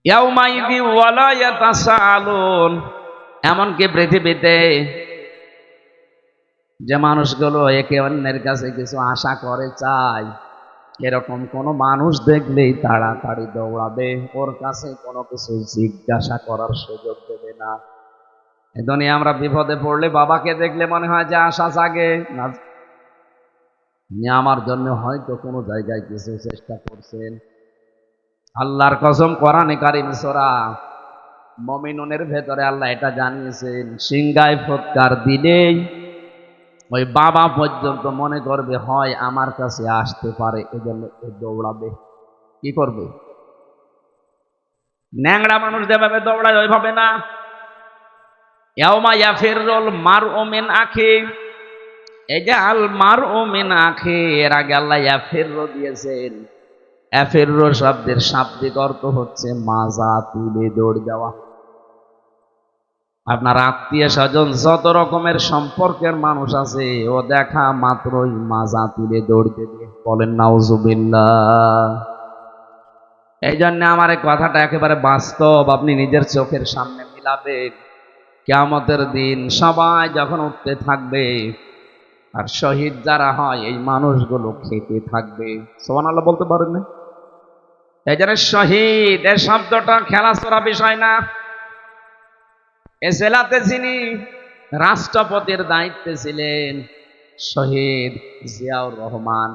ইয়াউমাইদি ওয়ালা ইয়াতাসাআলুন। এমনকি পৃথিবীতে যে মানুষগুলো একে অন্যের কাছে কিছু আশা করে চায়, এরকম কোন মানুষ দেখলেই তাড়াতাড়ি দৌড়াবে, ওর কাছে কোনো কিছু জিজ্ঞাসা করার সুযোগ দেবে না। এই দুনিয়া আমরা বিপদে পড়লে বাবাকে দেখলে মনে হয় যে আশা জাগে না, উনি আমার জন্য হয়তো কোনো জায়গায় কিছু চেষ্টা করছেন। আল্লাহর কসম, কোরআনে কারীম সূরা মুমিনুনের ভেতরে আল্লাহ এটা জানিয়েছেন, সিংগায় ফুৎকার দিলেই ওই বাবা পর্যন্ত মনে করবে হয় আমার কাছে আসতে পারে, এজন্য দৌড়াবে। কি করবে? ন্যাংরা মানুষ যেভাবে দৌড়ায় ওইভাবে না। ইয়াউমা ইয়াফিরুল মারউ মিন আখি, এই যে আল মারউ মিন আখি, এর আগে আল্লাহ ইয়াফিরু দিয়েছেন। ইয়াফিরু শব্দের শাব্দিক অর্থ হচ্ছে মাজা তুলে দৌড় যাওয়া। আপনার আত্মীয় স্বজন যত রকমের সম্পর্কের মানুষ আছে, ও দেখা মাত্রই মাজা তুলে দৌড় দেবে। বলেন নাউজুবিল্লাহ। এই জন্য আমার এই কথাটা একেবারে বাস্তব, আপনি নিজের চোখের সামনে মিলাবেন। কিয়ামতের দিন সবাই যখন উঠতে থাকবে, আর শহীদ যারা হয় এই মানুষগুলো খেতে থাকবে। সুবহানাল্লাহ বলতে পারেন না? এই জন্য শহীদ এর শব্দটা খেলাচোরা বিষয় না। এ জেলাতে যিনি রাষ্ট্রপতির দায়িত্বে ছিলেন, শহীদ জিয়াউর রহমান,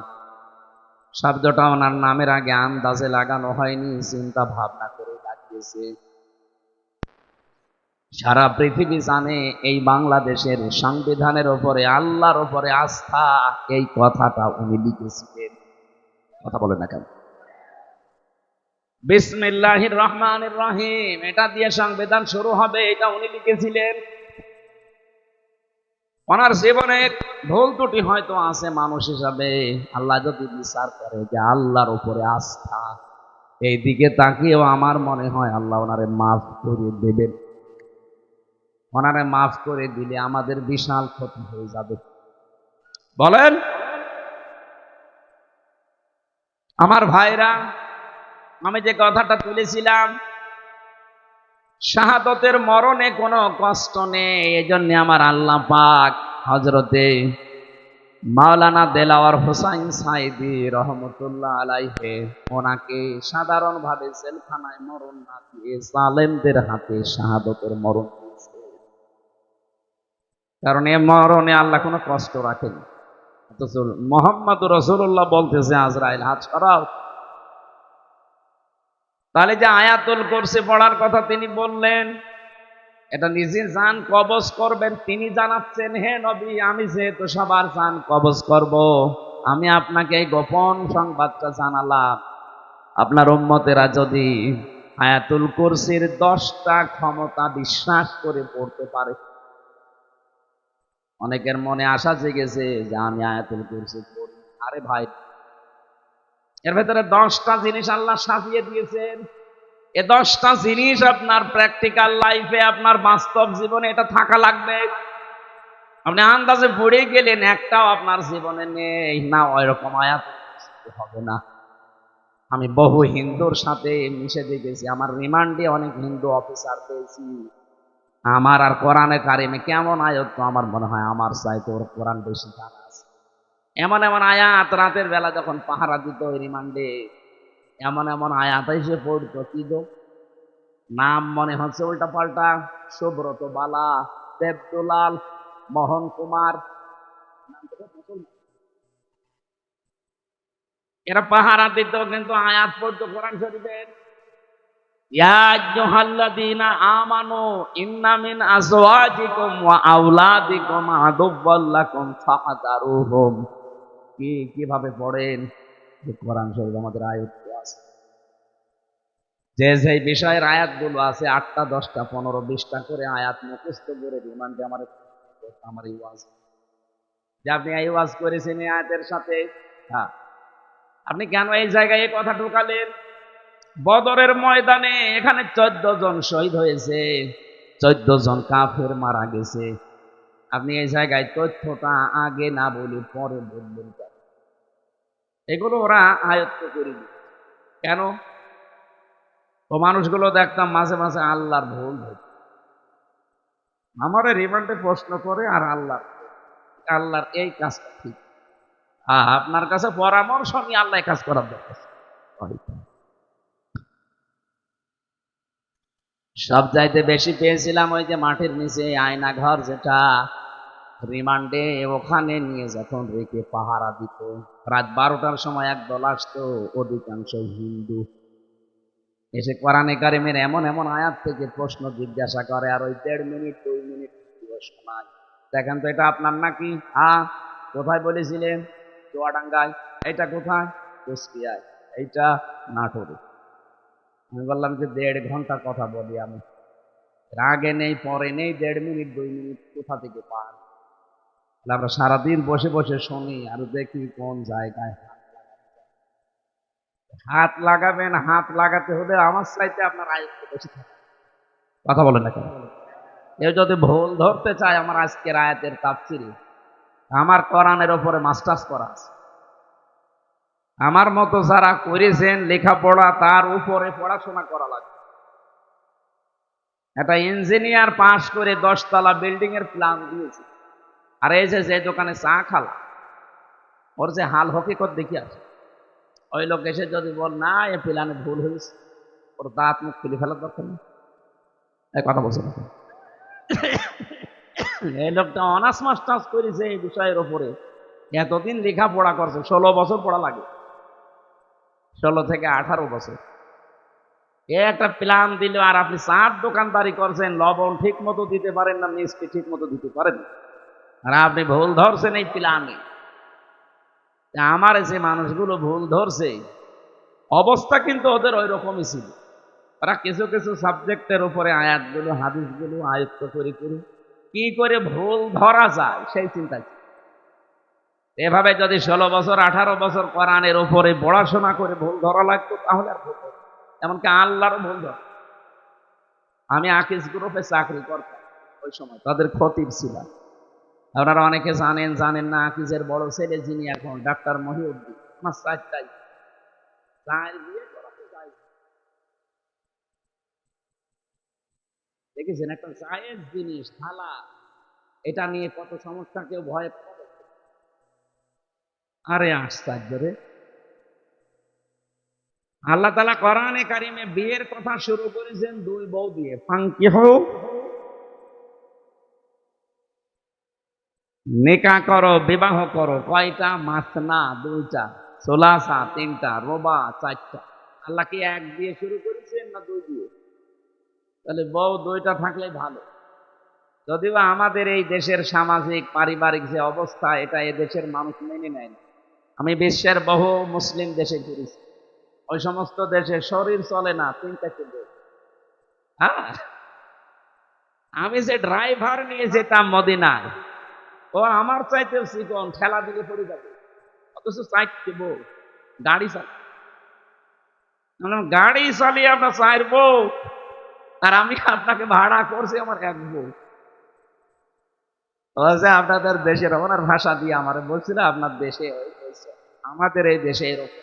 শব্দটা ওনার নামের আগে আন্দাজে লাগানো হয়নি, চিন্তা ভাবনা করে লাগিয়েছে। সারা পৃথিবী জানে এই বাংলাদেশের সংবিধানের ওপরে আল্লাহর ওপরে আস্থা, এই কথাটা উনি লিখেছিলেন। কথা বলেন না কেন? বিসমিল্লাহির রহমানির রহিম, এটা দিয়ে সংবিধান শুরু হবে, এটা উনি লিখেছিলেন। ওনার জীবনে ভুল ত্রুটি হয়তো আছে মানুষ হিসাবে, আল্লাহ যদি বিচার করে যে আল্লাহর উপরে আস্থা, এই দিকে তাকিয়েও আমার মনে হয় আল্লাহ ওনারে মাফ করে দেবেন। ওনারে মাফ করে দিলে আমাদের বিশাল ক্ষতি হয়ে যাবে। বলেন আমার ভাইরা, আমি যে কথাটা তুলেছিলাম, শাহাদতের মরণে কোনো কষ্ট নেই। এজন্য আমার আল্লাহ পাক হযরতে মাওলানা দেলাওয়ার হোসাইন সাইদি রহমতুল্লাহ আলাইহি, ওনাকে সাধারণভাবে জেলখানায় মরণ না দিয়ে জালেমদের হাতে শাহাদতের মরণ দিয়েছে। কারণ এ মরণে আল্লাহ কোনো কষ্ট রাখেনি। অথচ মুহাম্মদ রাসূলুল্লাহ বলতেছে আজরাইল হাত সরাও। তাহলে যে আয়াতুল কুরসি পড়ার কথা তিনি বললেন, এটা নিজে জান কবজ করবেন, তিনি জানাচ্ছেন, হে নবী, আমি যেহেতু সবার জান কবজ করব, আমি আপনাকে এই গোপন সংবাদটা জানালাম। আপনার উম্মতেরা যদি আয়াতুল কুরসির 10টা ক্ষমতা বিশ্বাস করে পড়তে পারে, অনেকের মনে আশা জেগেছে যে আমি আয়াতুল কুরসি পড়ি। আরে ভাই, এর ভেতরে 10টা জিনিস আল্লাহ সাজিয়ে দিয়েছেন। এ 10টা জিনিস আপনার প্র্যাকটিক্যাল লাইফে, আপনার বাস্তব জীবনে এটা থাকা লাগবে। আপনি আন্দাজে পড়ে গেলেন, একটাও আপনার জীবনে নেই না, ওইরকম আয়াত হবে না। আমি বহু হিন্দুর সাথে মিশে দেখেছি, আমার রিমান্ডে অনেক হিন্দু অফিসার পেয়েছি। আমার আর কোরআনে কারিমে কেমন আয়াত, তো আমার মনে হয় আমার চাইতে ওর কোরআন বেশি জানা আছে। এমন এমন আয়াত রাতের বেলা যখন পাহারা দিত ওই রিমান্ডে, এমন এমন আয়াত এসে পড়তো, কি গো নাম মনে হচ্ছে উল্টা পাল্টা, সুব্রত বালা, দেবদুলাল, মোহন কুমার, এরা পাহারা দিত কিন্তু আয়াত পড়তো কোরআন শরীফের। ইয়া আইয়ুহাল্লাযীনা আমানু ইন্না মিন আজওয়াজিকুম ওয়া আওলাদিকুম আদুওয়াল লাকুম ফাহযারুহুম। কিভাবে পড়েন? কোরআন শরীফ আমাদের আয়াত আছে, যে যে বিষয়ের আয়াতগুলো আছে 8টা 10টা 15 20টা করে আয়াত মুখস্থ করে রিমান্ডে আমার এই ওয়াজ, যে আপনি এই ওয়াজ করেছেন এই আয়াতের সাথে। হ্যাঁ, আপনি কেন এই জায়গায় এই কথা ঢুকালেন? বদরের ময়দানে এখানে 14 জন শহীদ হয়েছে, 14 জন কাফের মারা গেছে। আপনি এই জায়গায় তথ্যটা আগে না বলে পরে বললেন কেন? এগুলো ওরা আয়ত্ত করিনি কেন? ও মানুষগুলো দেখতাম মাঝে মাঝে আল্লাহর ভুল ধরত। আমার রিমান্ডে প্রশ্ন করে আর আল্লাহর এই কাজটা ঠিক, আপনার কাছে পরামর্শ নিয়ে আল্লাহ এই কাজ করার দরকার। সব চাইতে বেশি পেয়েছিলাম ওই যে মাটির নিচে আয়না ঘর, যেটা রিমান্ডে ওখানে নিয়ে যখন রেখে পাহারা দিত, রাত 12টার সময় একদল আসতো, অধিকাংশ হিন্দু, এসে কোরআনে কারিমের এমন এমন আয়াত থেকে প্রশ্ন জিজ্ঞাসা করে, আর ওই 1.5 মিনিট 2 মিনিট শোনায়। দেখেন তো এটা আপনার নাকি? কোথায় বলেছিলেন? চুয়াডাঙ্গায়। এটা কোথায়? কুষ্টিয়ায়। এইটা নাটোরে। আমি বললাম যে 1.5 ঘন্টা কথা বলি আমি, আগে নেই পরে নেই, 1.5 মিনিট 2 মিনিট কোথা থেকে পান? আমরা সারাদিন বসে বসে শুনি আর দেখি কোন জায়গায় হাত লাগাবেন। হাত লাগাতে হলে আমার চাইতে আপনার আয়ত্ত বেশি থাকে। কথা বলেন না কেন? কেউ যদি ভুল ধরতে চায়, আমার আজকের আয়াতের তাফসীরে আমার কোরআনের ওপরে মাস্টার্স করা আছে। আমার মতো যারা করেছেন লেখাপড়া, তার উপরে পড়াশোনা করা লাগবে। একটা ইঞ্জিনিয়ার পাশ করে 10 তলা বিল্ডিং এর প্ল্যান দিয়েছে, আর এই যে দোকানে চা খালা, ওর যে হাল হকিকত দেখি আছে, ওই লোক এসে যদি বল না এ প্ল্যানে ভুল হয়েছে, ওর দাঁত মুখ খুলে ফেলার দরকার নেই। এই কথা বলছে না? এই লোকটা অনার্স মাস্টার্স করেছে এই বিষয়ের উপরে, এতদিন লেখাপড়া করছে, 16 বছর পড়া লাগে, 16 থেকে 18 বছর। এ একটা প্ল্যান দিল, আর আপনি চার দোকানদারি করছেন, লবণ ঠিক মতো দিতে পারেন না, মিষ্টি ঠিক মতো দিতে পারেন না, আর আপনি ভুল ধরছেন এই প্ল্যানে। আমার যে মানুষগুলো ভুল ধরছে, অবস্থা কিন্তু ওদের ওই রকমই ছিল। ওরা কিছু কিছু সাবজেক্টের উপরে আয়াতগুলো হাদিসগুলো আয়ত্ত করে কি করে ভুল ধরা যায় সেই চিন্তা। এভাবে যদি 16 বছর 18 বছর কোরআনের উপরে পড়াশোনা করে ভুল ধরা লাগতো, তাহলে আর ভুল ধরত। এমনকি আল্লাহরও ভুল ধর। আমি আকিজ গ্রুপে চাকরি করতাম ওই সময়, তাদের খতিব ছিলাম। আপনারা অনেকে জানেন জানেন না, আকিজের বড় ছেলে যিনি এখন ডাক্তার মহিউদ্দিন, আমার 4টাই 4 বিয়ে করাতে যাই। দেখেছেন একটা জায়েজ জিনিস থালা, এটা নিয়ে কত সমস্যা, কেউ ভয় পাবে। আরে আশ্চর্য রে! আল্লাহ তাআলা কোরআনে কারিমে বিয়ের কথা শুরু করেছেন 2 বউ দিয়ে, ফাঙ্কিহু, নিকাহ করো, বিবাহ করো। কয়টা? মাসনা 2টা, সুলাসা 3টা, রুবা 4টা। আল্লাহ কি 1 দিয়ে শুরু করেছেন না 2 দিয়ে? তাহলে বউ 2টা থাকলে ভালো। যদিও আমাদের এই দেশের সামাজিক পারিবারিক যে অবস্থা, এটা এ দেশের মানুষ মেনে নেয় না। আমি বিশ্বের বহু মুসলিম দেশে ঘুরেছি, ওই সমস্ত দেশে শরীর চলে না 3টা বউ। হ্যাঁ, আমি যে ড্রাইভার নিয়ে যেতাম মদিনায়, ও আমার চাইতেও চিকন, ঠেলা দিকে পড়ে যাবে, অথচ 4টে বউ। গাড়ি গাড়ি চালিয়ে আপনার 4 বউ, আর আমি আপনাকে ভাড়া করছি আমার 1 বউ। আপনাদের দেশের ওনার ভাষা দিয়ে আমার বলছিল, আপনার দেশে আমাদের এই দেশে এরকম।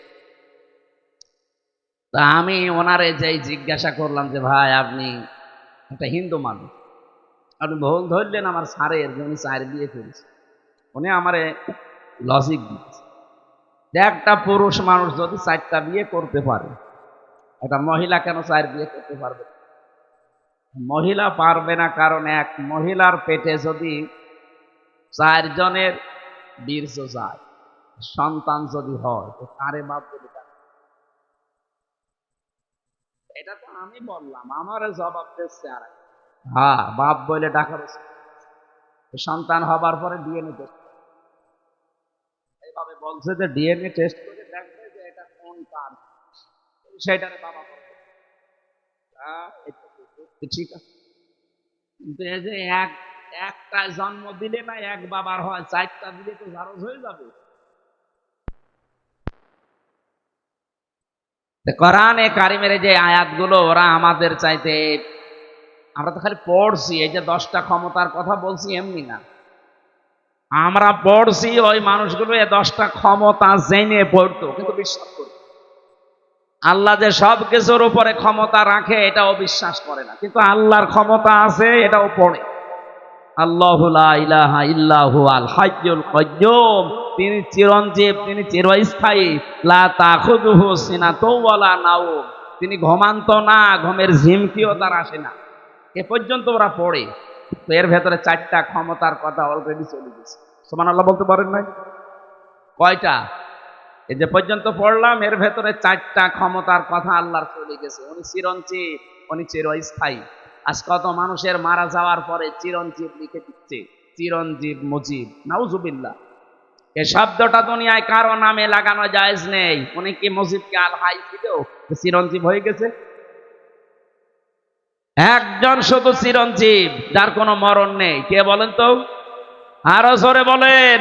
তা আমি ওনারে যেই জিজ্ঞাসা করলাম যে ভাই আপনি একটা হিন্দু মানুষ, আপনি ভুল ধরলেন আমার স্যারের যে উনি 4 বিয়ে করেছে। উনি আমারে লজিক দিচ্ছে যে একটা পুরুষ মানুষ যদি 4টা বিয়ে করতে পারে, একটা মহিলা কেন 4 বিয়ে করতে পারবে? মহিলা পারবে না কারণ এক মহিলার পেটে যদি 4 জনের বীর্য যায়, সন্তান যদি হয়, তো কারে বাপ বলে ডাকে? এটা তো আমি বললাম, আমার জবাব দিচ্ছে আর বাপ বলে ডাকার। সন্তান হবার পরে ডিএনএ টেস্ট, এইভাবে বলছে যে ডিএনএ টেস্ট করে দেখবে যে এটা কোন কার, সেটারে বাবা বলবে। ঠিক আছে, কিন্তু এই যে একটা জন্ম দিলে না 1 বাবার হয়, 4টা দিলে তো জারজ হয়ে যাবে। কোরআনে কারিমের যে আয়াতগুলো, ওরা আমাদের চাইতে, আমরা তো খালি পড়ছি, এই যে 10টা ক্ষমতার কথা বলছি এমনি না, আমরা পড়ছি ওই মানুষগুলো এই 10টা ক্ষমতা জেনে পড়তো কিন্তু বিশ্বাস করতো। আল্লাহ যে সব কিছুর উপরে ক্ষমতা রাখে এটাও বিশ্বাস করে না, কিন্তু আল্লাহর ক্ষমতা আছে এটাও পড়ে। আল্লাহু লা ইলাহা ইল্লাহু আল হাইয়ুল কাইয়্যুম, তিনি চিরঞ্জীব, তিনি চিরস্থায়ী। লা তাখুযুহু সিনাতু ওয়ালা নাওম, তিনি ঘুমান্ত না, ঘুমের ঝিমকিও তার আসে না। এ পর্যন্ত ওরা পড়ে। তো এর ভেতরে চারটা ক্ষমতার কথা অলরেডি চলে গেছে। সুবহানাল্লাহ বলতে পারেন নাই? কয়টা? এই যে পর্যন্ত পড়লাম এর ভেতরে চারটা ক্ষমতার কথা আল্লাহর চলে গেছে। উনি চিরঞ্জীব, উনি চিরস্থায়ী। আজ কত মানুষের মারা যাওয়ার পরে চিরঞ্জীব লিখে দিচ্ছে, চিরঞ্জীব মুজিব, নাউজুবিল্লাহ। এই শব্দটা দুনিয়ায় কারো নামে লাগানো জায়েজ নেই। উনি কি মুজিবকে আল হাই ছিল, চিরঞ্জীব হয়ে গেছে? একজন শুধু চিরঞ্জীব, যার কোনো মরণ নেই। কে বলেন তো? আরো জোরে বলেন।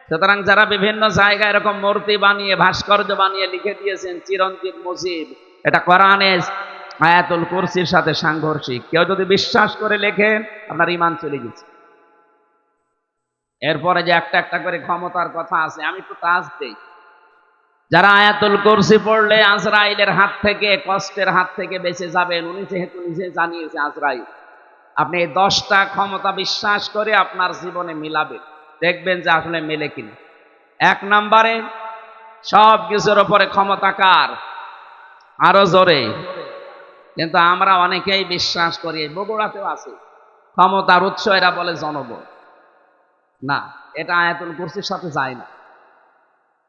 সুতরাং যারা বিভিন্ন জায়গায় এরকম মূর্তি বানিয়ে, ভাস্কর্য বানিয়ে লিখে দিয়েছেন চিরঞ্জীব মুজিব, এটা কোরআনে আয়াতুল কুরসির সাথে সাংঘর্ষিক। কেউ যদি বিশ্বাস করে লেখেন, আপনার ঈমান চলে গেছে। এরপরে যে একটা একটা করে ক্ষমতার কথা আছে, আমি তো তাজ দেই। যারা আয়াতুল কুরসি পড়লে আজরাইলের হাত থেকে, কষ্টের হাত থেকে বেঁচে যাবেন, উনি যেহেতু নিজে জানিয়েছে আজরাইল, আপনি এই 10টা ক্ষমতা বিশ্বাস করে আপনার জীবনে মিলাবেন, দেখবেন যে আসলে মেলে কিনা। 1 নম্বরে, সব কিছুর উপরে ক্ষমতা কার? আরো জোরে। কিন্তু আমরা অনেকেই বিশ্বাস করি, বগুড়াতেও আছে, ক্ষমতার উৎস এরা বলে জনগণ। না, এটা আয়াতুল কুরসির সাথে যায় না।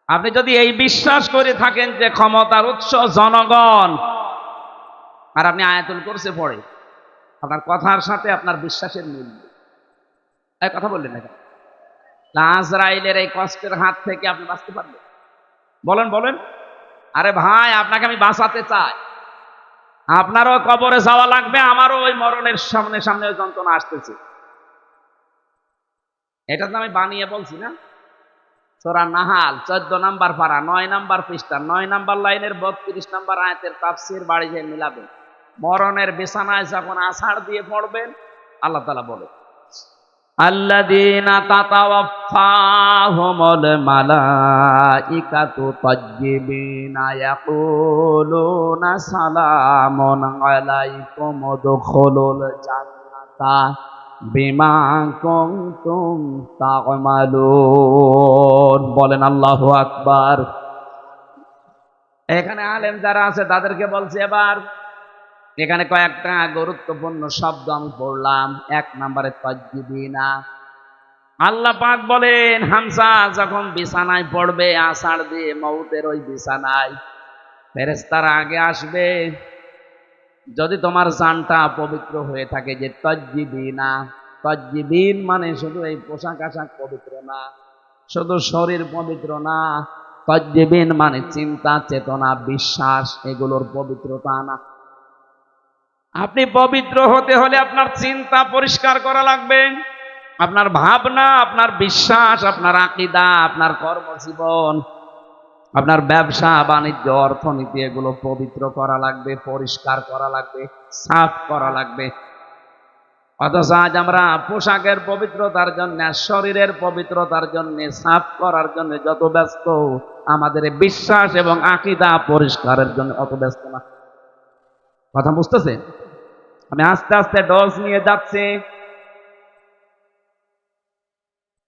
আপনি যদি এই বিশ্বাস করে থাকেন যে ক্ষমতার উৎস জনগণ, আর আপনি আয়াতুল কুরসি পড়ে, আপনার কথার সাথে আপনার বিশ্বাসের মিল নেই। এই কথা বললেন না কেন? আজরাইলের এই কষ্টের হাত থেকে আপনি বাঁচতে পারবেন? বলেন বলেন। আরে ভাই, আপনাকে আমি বাঁচাতে চাই। আপনারও কবরে যাওয়া লাগবে, আমারও ওই মরণের সামনে সামনে ওই যন্ত্রণা আসতেছে। এটা তো আমি বানিয়ে বলছি না। সূরা নাহাল 14 নম্বর পারা, 9 নম্বর পৃষ্ঠা, 9 নম্বর লাইনের 32 নম্বর আয়াতের তাফসীর বাড়ি যে মিলাবেন। মরণের বিছানায় যখন আছাড় দিয়ে পড়বেন, আল্লাহ তাআলা বলে, আল্লাযীনা তাতাওয়াফফাহুমুল মালাইকাতু তাজ্জিবিনা ইয়াকুলুনা সালামুন আলাইকুম উদখুলুল জান্নাতা বিমা কুনতুম তা'মালুন। বলেন আল্লাহু আকবার। এখানে আলেম যারা আছে তাদেরকে বলছি, এবার এখানে কয়েকটা গুরুত্বপূর্ণ শব্দ আমি পড়লাম। 1 নম্বরে তাজ্জিবিনা। আল্লাহ পাক বলেন, হামজা যখন বিছানায় পড়বে, আছাড় দিয়ে মউতের ওই বিছানায়, ফেরেশতারা আগে আসবে। যদি তোমার জানটা পবিত্র হয়ে থাকে, যে তাজ্জিবিনা, তাজ্জিবিন মানে শুধু এই পোশাক আশাক পবিত্র না, শুধু শরীর পবিত্র না, তাজ্জিবিন মানে চিন্তা, চেতনা, বিশ্বাস, এগুলোর পবিত্রতা না। আপনি পবিত্র হতে হলে আপনার চিন্তা পরিষ্কার করা লাগবে, আপনার ভাবনা, আপনার বিশ্বাস, আপনার আকীদা, আপনার কর্মজীবন, আপনার ব্যবসা বাণিজ্য, অর্থনীতি, এগুলো পবিত্র করা লাগবে, পরিষ্কার করা লাগবে, সাফ করা লাগবে। অথচ আজ আমরা পোশাকের পবিত্রতার জন্য, শরীরের পবিত্রতার জন্য, সাফ করার জন্য যত ব্যস্ত, আমাদের বিশ্বাস এবং আকীদা পরিষ্কারের জন্য অত ব্যস্ত না। কথা বুঝতেছে? আমি আস্তে আস্তে ডোজ নিয়ে যাচ্ছি।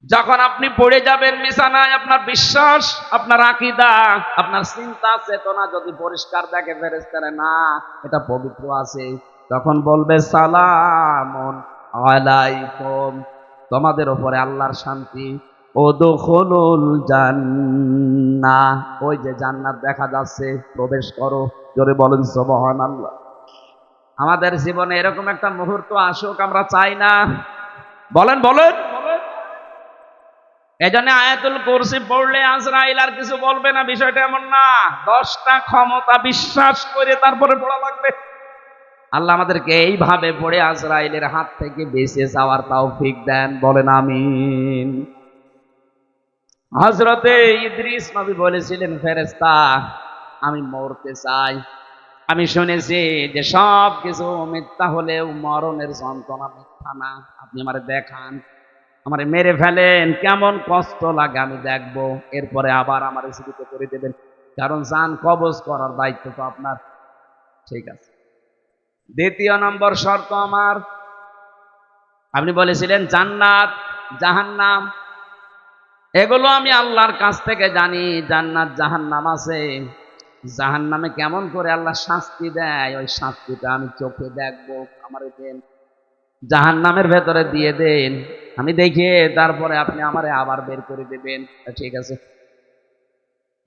যখন আপনি পড়ে যাবেন বিছানায়, আপনার বিশ্বাস, আপনার আকীদা, আপনার চিন্তা চেতনা যদি পরিষ্কার দেখে ফেরেশতারা, না এটা পবিত্র আছে, তখন বলবে সালামুন আলাইকুম, তোমাদের উপরে আল্লাহর শান্তি, উদখুলুল জান্নাহ, ওই যে জান্নাত দেখা যাচ্ছে, প্রবেশ করো। জোরে বলেন সুবহানাল্লাহ। আমাদের জীবনে এরকম একটা মুহূর্ত আসুক, আমরা চাই না? বলেন বলেন। এজন্য আয়াতুল কুরসি পড়লে আজরাইল আর কিছু বলবে না, বিষয়টা এমন না। 10টা ক্ষমতা বিশ্বাস করে তারপরে পড়া লাগবে। আল্লাহ আমাদেরকে এইভাবে পড়ে আজরাইলের হাত থেকে বেঁচে যাওয়ার তৌফিক দেন, বলেন আমিন। হযরতে ইদ্রিস নবী বলেছিলেন, ফেরেশতা, আমি মরতে চাই। আমি শুনেছি যে সব কিছু মিথ্যা হলেও মরণের যন্ত্রণা মিথ্যা না। আপনি আমারে দেখান, আমারে মেরে ফেলেন, কেমন কষ্ট লাগে আমি দেখবো, এরপরে আবার আমার জীবিত করে দেবেন। কারণ জান কবজ করার দায়িত্ব তো আপনার। ঠিক আছে, দ্বিতীয় নম্বর শর্ত আমার, আপনি বলেছিলেন জান্নাত জাহান্নাম, এগুলো আমি আল্লাহর কাছ থেকে জানি। জান্নাত জাহান্নাম আছে, জাহান্নামে কেমন করে আল্লাহ শাস্তি দেয়, ওই শাস্তিটা আমি চোখে দেখবো। আমার দেন, জাহান্নামের ভেতরে দিয়ে দেন, আমি দেখে তারপরে আপনি আমারে আবার বের করে দেবেন। ঠিক আছে,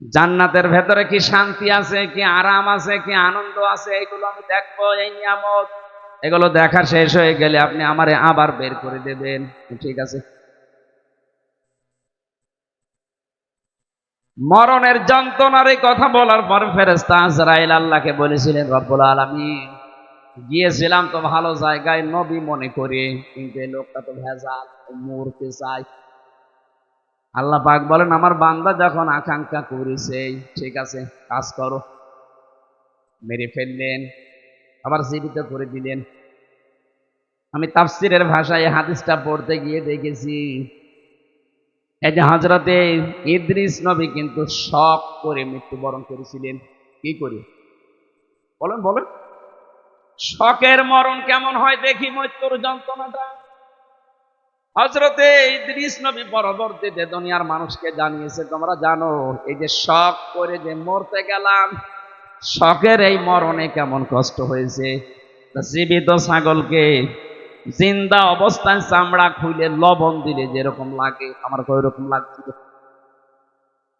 জান্নাতের ভেতরে কি শান্তি আছে, কি আরাম আছে, কি আনন্দ আছে, এগুলো আমি দেখবো। এই নিয়ামত, এগুলো দেখা শেষ হয়ে গেলে আপনি আমারে আবার বের করে দেবেন। ঠিক আছে, মরণের যন্ত্রণার এই কথা বলার পর ফেরেশতা আজরাইল আল্লাহকে বলেছিলেন, রব্বুল আলামিন, গিয়েছিলাম তো ভালো জায়গায় নবী মনে করে, কিন্তু এই লোকটা তো ভেজাল, মরতে চাই। আল্লাহ পাক বলেন, আমার বান্দা যখন আকাঙ্ক্ষা করেছে, ঠিক আছে, কাজ করো। মেরে ফেললেন, আবার জীবিত করে দিলেন। আমি তাফসীরের ভাষায় হাদিসটা পড়তে গিয়ে দেখেছি, এই যে হযরতে ইদ্রিস নবী কিন্তু শক করে মৃত্যুবরণ করেছিলেন। কি করে বলেন বলেন, শকের মরণ কেমন হয় দেখি, মৃত্যুর যন্ত্রণাটা। হযরতে ইদ্রিস নবী পরবর্তীতে দুনিয়ার মানুষকে জানিয়েছে, তোমরা জানো এই যে শক করে যে মরতে গেলাম, শকের এই মরণে কেমন কষ্ট হয়েছে। জীবিত ছাগলকে জিন্দা অবস্থায় চামড়া খুলে লবণ দিলে যেরকম লাগে, আমার ওই রকম লাগছিল।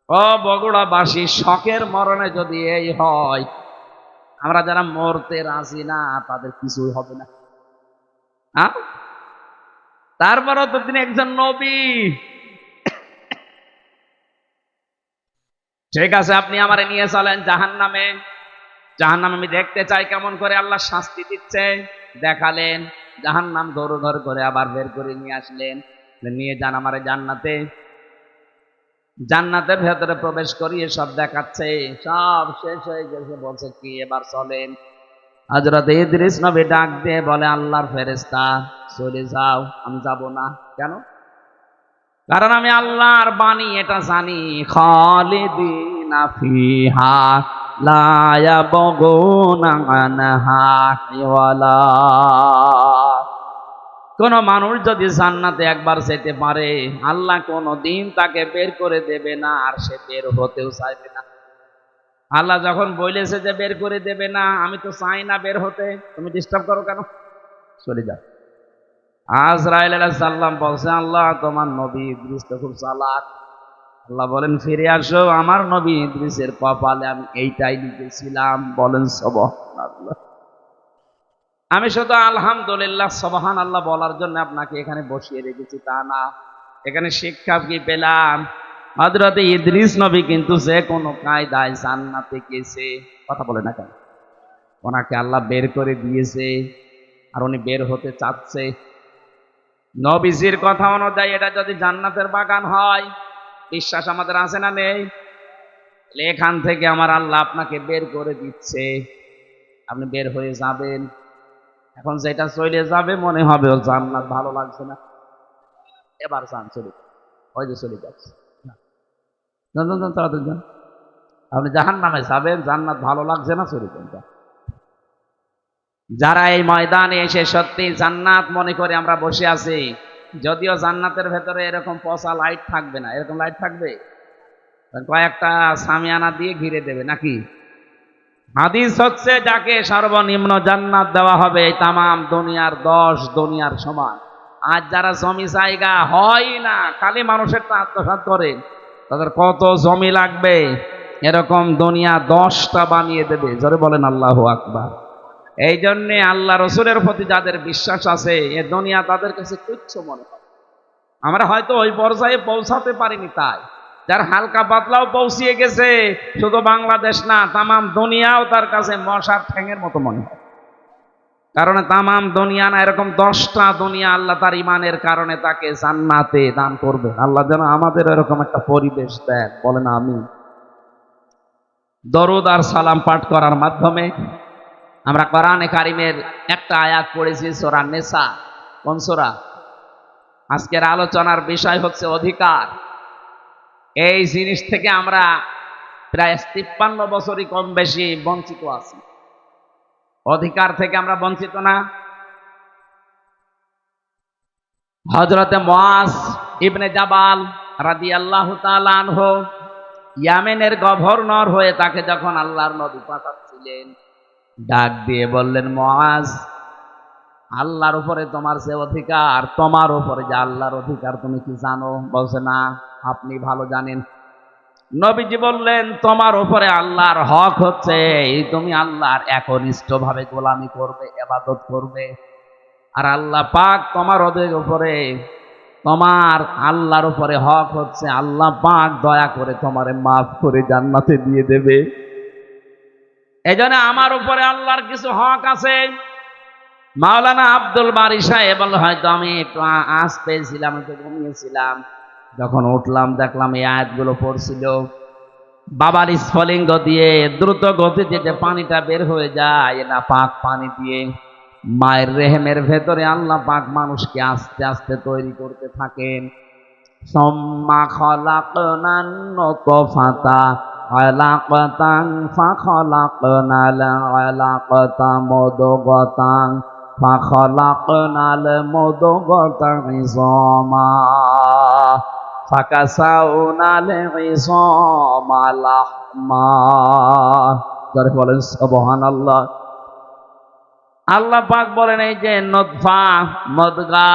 ও বগুড়াবাসী, শকের মরণে যদি এই হয়, আমরা যারা মরতে রাজি না তাদের কিছুই হবে না। তারপরও তো তিনি একজন নবী। ঠিক আছে, আপনি আমারে নিয়ে চলেন জাহান্নামে। জাহান্নাম আমি দেখতে চাই কেমন করে আল্লাহ শাস্তি দিচ্ছে। দেখালেন, জাহান্নাম ধরো ধর করে আবার বের করে নিয়ে আসলেন, নিয়ে যান আমারে জান্নাতে। জান্নাতের ভেতরে প্রবেশ করিয়ে সব দেখাচ্ছে, সব শেষ হয়ে গেছে, বলছে কি এবার চলেন। হযরত ইদ্রিস নবী ডাক দিয়ে বলে, আল্লাহর ফেরেশতা, চলে যাও। আমি যাব না। কেন? কারণ আমি আল্লাহর বাণী এটা জানি, খালিদিনা ফিহা লা ইয়াবগুনা আনহা হিওয়ালা। কোন মানুষ যদি জান্নাতে একবার যেতে পারে, আল্লাহ কোনদিন তাকে বের করে দেবে না, আর সে বের হতেও চাইবে না। আল্লাহ যখন বলেছে যে বের করে দেবে না, আমি তো চাই না বের হতে, তুমি ডিস্টার্ব করো কেন, চলে যাও। আজরাইল আলাইহিস সালাম বলছে, আল্লাহ তোমার নবী ইদ্রিস তো খুব চালাক। আল্লাহ বলেন, ফিরে আসো, আমার নবী ইদ্রিসের কপালে আমি এইটাই লিখেছিলাম। বলেন সুবহানাল্লাহ। আমি শুধু আলহামদুলিল্লাহ সুবহানাল্লাহ বলার জন্য আপনাকে এখানে বসিয়ে রেখেছি তা না। এখানে শিক্ষা কি পেলাম, হযরত ইদ্রিস নবী কিন্তু যে কোনো কায়দায় জান্নাতে গেছে। কথা বলে না কেন? ওনাকে আল্লাহ বের করে দিয়েছে, আর উনি বের হতে চাচ্ছে। নবীজির কথা অনুযায়ী এটা যদি জান্নাতের বাগান হয়, বিশ্বাস আমাদের আছে না নেই? এখান থেকে আমার আল্লাহ আপনাকে বের করে দিচ্ছে, আপনি বের হয়ে যাবেন। এখন যেটা চলে যাবে মনে হবে ও জান্নাত ভালো লাগছে না, এবার যান চলে, ওই যে চলে যাচ্ছে। যান যান যান, তাড়াতাড়ি যান। আপনি জাহান্নামে যাবেন, জান্নাত ভালো লাগছে না, চলে যান। যারা এই ময়দানে এসে সত্যি জান্নাত মনে করে আমরা বসে আছি, যদিও জান্নাতের ভেতরে এরকম পচা লাইট থাকবে না, এরকম লাইট থাকবে, কয়েকটা সামিয়ানা দিয়ে ঘিরে দেবে নাকি। হাদিস হচ্ছে, যাকে সর্বনিম্ন জান্নাত দেওয়া হবে এই তামাম দুনিয়ার 10 দুনিয়ার সমান। আজ যারা জমি জায়গা হয় না, খালি মানুষের তা আত্মসাৎ করে, তাদের কত জমি লাগবে, এরকম দুনিয়া 10টা বানিয়ে দেবে। জোরে বলেন আল্লাহু আকবার। এই জন্যে আল্লাহ রসুলের প্রতি যাদের বিশ্বাস আছে, এ দুনিয়া তাদের কাছে তুচ্ছ মনে হয়। আমরা হয়তো ওই পর্যায়ে পৌঁছাতে পারিনি, তাই যার হালকা পাতলাও পৌঁছিয়ে গেছে, শুধু বাংলাদেশ না, তামাম দুনিয়াও তার কাছে মশার ঠ্যাঙের মতো মনে হয়। কারণ তামাম দুনিয়া না, এরকম 10টা দুনিয়া আল্লাহ তার ইমানের কারণে তাকে জান্নাতে দান করবে। আল্লাহ যেন আমাদের এরকম একটা পরিবেশ দেন, বলেন আমিন। দরুদ আর সালাম পাঠ করার মাধ্যমে আমরা কোরআনে কারিমের একটা আয়াত পড়েছি, সূরা নিসা। কোন সূরা? আজকের আলোচনার বিষয় হচ্ছে অধিকার। এই জিনিস থেকে আমরা প্রায় 53 বছরই কম বেশি বঞ্চিত আছি। অধিকার থেকে আমরা বঞ্চিত না? হযরতে মুআজ ইবনে জাবাল রাদিয়াল্লাহু তাআলা আনহু ইয়ামেনের গভর্নর হয়ে তাকে যখন আল্লাহর নবী পাঠাচ্ছিলেন, ডাক দিয়ে বললেন, মুআজ, আল্লাহর উপরে তোমার যে অধিকার, তোমার উপরে যে আল্লাহর অধিকার তুমি কি জানো? বলছে, না, আপনি ভালো জানেন। নবীজি বললেন, তোমার উপরে আল্লাহর হক হচ্ছে তুমি আল্লাহর একনিষ্ঠভাবে গোলামি করবে, ইবাদত করবে। আর আল্লাহ পাক তোমার উপরে, তোমার আল্লাহর উপরে হক হচ্ছে আল্লাহ পাক দয়া করে তোমারে মাফ করে জান্নাতে দিয়ে দেবে। এজন্য আমার উপরে আল্লাহর কিছু হক আছে। মাওলানা আব্দুল বারী সাহেব বলল, হয়তো আমি একটু আঁচ পেয়েছিলাম, একটু ঘুমিয়েছিলাম, যখন উঠলাম দেখলাম এই আয়াতগুলো পড়ছিল। বাবার স্ফলিঙ্গ দিয়ে দ্রুত গতিতে যে পানিটা বের হয়ে যায়, না পাক পানি দিয়ে মায়ের রেহেমের ভেতরে আল্লাহ পাক মানুষকে আস্তে আস্তে তৈরি করতে থাকেন। সুম্মা খলাকনান নুতফাতা আলাকাতান ফাখলাকনাল আলাকাতা মুদগাতান ফাখলাকনাল মুদগাতা ইযামা ফাকাসাউনাল ইযামা লাহমা। যারা বলেন সুবহানাল্লাহ। আল্লাহ পাক বলেন, এই যে নতফা, মদগা,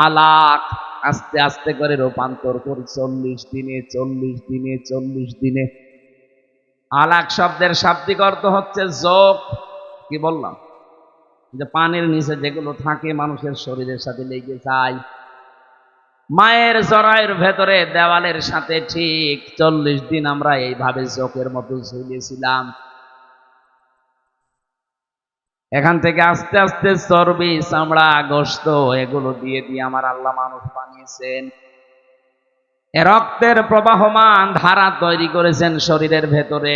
আলাক আস্তে আস্তে করে রূপান্তর করি 40 দিনে 40 দিনে 40 দিনে। আলাক শব্দের শাব্দিক অর্থ হচ্ছে যোগ। কি বললাম? যে পানির নিচে যেগুলো থাকে মানুষের শরীরের সাথে লেগে যায়। মায়ের জরায়ুর ভেতরে দেওয়ালের সাথে ঠিক 40 দিন আমরা এইভাবে যোগের মতো ঝুলিয়েছিলাম। এখান থেকে আস্তে আস্তে চর্বি, চামড়া, গোশত এগুলো দিয়ে দিয়ে আমার আল্লাহ মানুষ বানিয়েছেন। রক্তের প্রবাহমান ধারা তৈরি করেছেন শরীরের ভেতরে।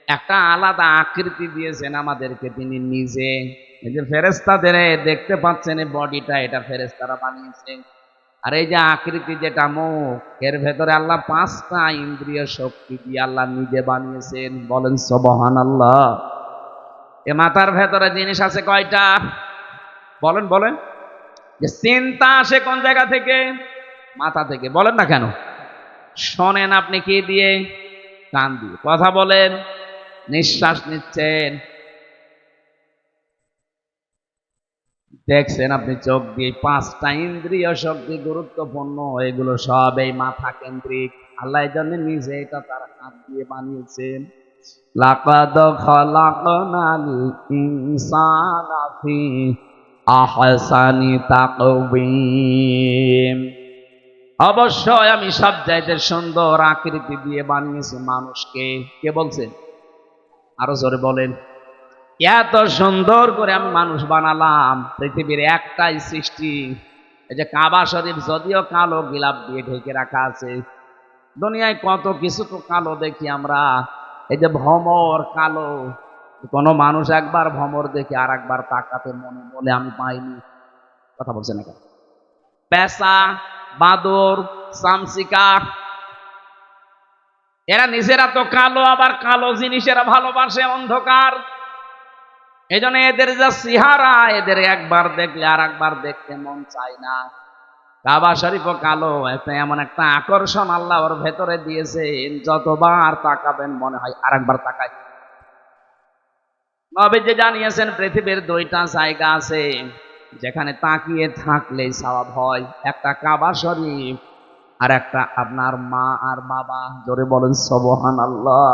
একটা আলাদা আকৃতি দিয়েছেন আমাদেরকে তিনি নিজে। এই যে ফেরেশতাদের দেখতে পাচ্ছেন এই বডিটা, এটা ফেরেশতারা বানিয়েছে। আর এই যে আকৃতি, যেটা মুখ, এর ভেতরে আল্লাহ 5টা ইন্দ্রিয় শক্তি দিয়ে আল্লাহ নিজে বানিয়েছেন। বলেন সুবহানাল্লাহ। এ মাথার ভেতরে জিনিস আছে কয়টা? বলেন বলেন। যে চিন্তা আসে কোন জায়গা থেকে? মাথা থেকে। বলেন না কেন? শোনেন আপনি কি দিয়ে? কান দিয়ে। কথা বলেন, নিঃশ্বাস নিচ্ছেন, দেখছেন আপনি চোখ দিয়ে। 5টা ইন্দ্রিয় শক্তি গুরুত্বপূর্ণ, এগুলো সব এই মাথা কেন্দ্রিক। আল্লাহ এই জন্য নিজে এটা তার হাত দিয়ে বানিয়েছেন। লাকাদ খালাকনাল ইনসানা ফি আহসানি তাকওয়িম। অবশ্যই আমি সবচাইতে সুন্দর আকৃতি দিয়ে বানিয়েছি মানুষকে। কে বলছেন? আরো জোরে বলেন। এত সুন্দর করে আমি মানুষ বানালাম। পৃথিবীর একটাই সৃষ্টি, এই যে কাবা শরীফ, যদিও কালো গিলাপ দিয়ে ঢেকে রাখা আছে। দুনিয়ায় কত কিছু তো কালো দেখি আমরা। এই যে ভমর কালো, কোন মানুষ একবার ভমর দেখে আর একবার তাকাতে মনে বলে আমি পাইনি। কথা বলছেন না? পেঁচা, বাদর, চামচিকা, এরা নিজেরা তো কালো, আবার কালো জিনিসেরা ভালোবাসে, অন্ধকার। এই জন্য এদের যা চেহারা, এদের একবার দেখলে আর একবার দেখতে মন চায় না। কাবা শরীফও কালো, এমন একটা আকর্ষণ আল্লাহ ওর ভেতরে দিয়েছেন, যতবার তাকাবেন মনে হয় আর একবার তাকাই। নবীজি জানিয়েছেন পৃথিবীর 2টা জায়গা আছে যেখানে তাকিয়ে থাকলেই সওয়াব হয়। একটা কাবা শরীফ, আর একটা আপনার মা আর বাবা। জোরে বলেন সুবহানাল্লাহ।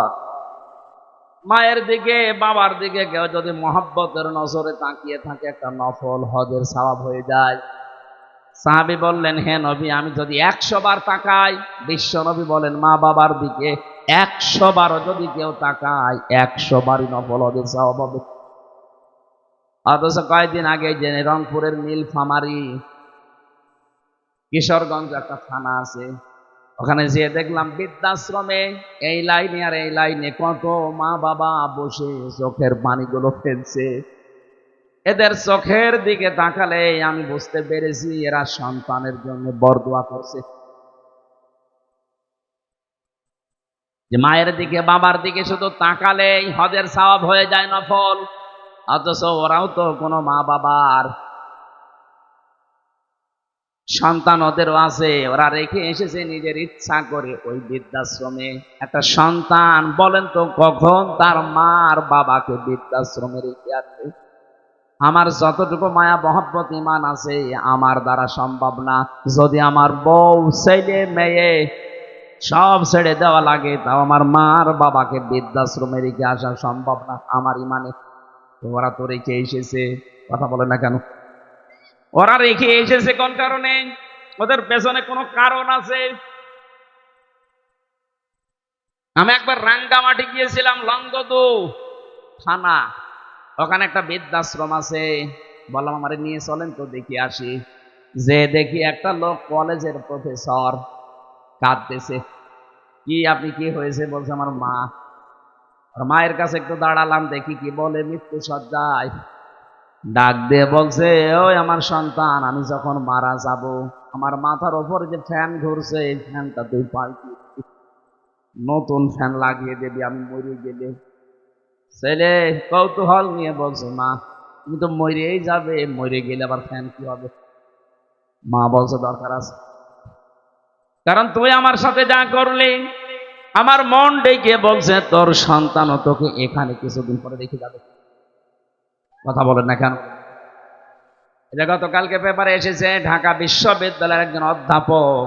মায়ের দিকে, বাবার দিকে কেউ যদি মহব্বতের নজরে তাকিয়ে থাকে, একটা নফল হজের সওয়াব হয়ে যায়। সাহাবী বললেন, হে নবী, আমি যদি 100 বার তাকাই? বিশ্ব নবী বলেন, মা বাবার দিকে 100 বারও যদি কেউ তাকায়, 100 বারই নফল হজের সওয়াব হবে। অথচ কয়েকদিন আগে যে রংপুরের নীলফামারী, কিশোরগঞ্জ একটা থানা আছে, ওখানে যেয়ে দেখলাম বৃদ্ধাশ্রমে এই লাইনে আর এই লাইনে কত মা বাবা বসে চোখের পানিগুলো ফেলছে। এদের চোখের দিকে তাকালে আমি বুঝতে পেরেছি এরা সন্তানের জন্য বরদোয়া করছে। যে মায়ের দিকে বাবার দিকে শুধু তাকালেই হজের সওয়াব হয়ে যায় নফল, অথচ ওরাও তো কোনো মা বাবার সন্তান ওদেরও আছে, ওরা রেখে এসেছে নিজের ইচ্ছা করে ওই বৃদ্ধাশ্রমে। একটা সন্তান বলেন তো কখন তার মা আর বাবাকে বৃদ্ধাশ্রমে রেখে আসবে? আমার যতটুকু মায়া মহব্বত ইমান আছে আমার দ্বারা সম্ভব না। যদি আমার বউ ছেলে মেয়ে সব ছেড়ে দেওয়া লাগে, তাও আমার মা আর বাবাকে বৃদ্ধাশ্রমে রেখে আসা সম্ভব না আমার ইমানে। ওরা তো রেখে এসেছে, কথা বলে না কেন? ওরা রেখে এসেছে কোন কারণে? ওদের পেছনে কোনো কারণ আছে। আমি একবার রাঙ্গামাটি গিয়েছিলাম, লংগদু থানা, ওখানে একটা বৃদ্ধাশ্রম আছে। বললাম আমারে নিয়ে চলেন তো দেখি আসি। যে দেখি একটা লোক কলেজের প্রফেসর কাঁদতেছে। কি আপনি, কি হয়েছে? বলছে আমার মা। আর মায়ের কাছে একটু দাঁড়ালাম, দেখি কি বলে। মৃত্যু সজ্জায় ডাক দিয়ে বলছে, ওই আমার সন্তান, আমি যখন মারা যাব আমার মাথার ওপর যে ফ্যান ঘুরছে এই ফ্যানটা তুই পাল্টি নতুন ফ্যান লাগিয়ে দিবি আমি মরে গেলে। ছেলে কৌতূহল নিয়ে বলছে, মা তুমি তো মরেই যাবে, মরে গেলে আবার ফ্যান কি হবে? মা বলছে দরকার আছে, কারণ তুই আমার সাথে যা করলি আমার মন ডেকে বলছে তোর সন্তানও তোকে এখানে কিছুদিন পরে রেখে যাবে। কথা বলেন না কেন? এটা গতকালকে পেপারে এসেছে, ঢাকা বিশ্ববিদ্যালয়ের একজন অধ্যাপক,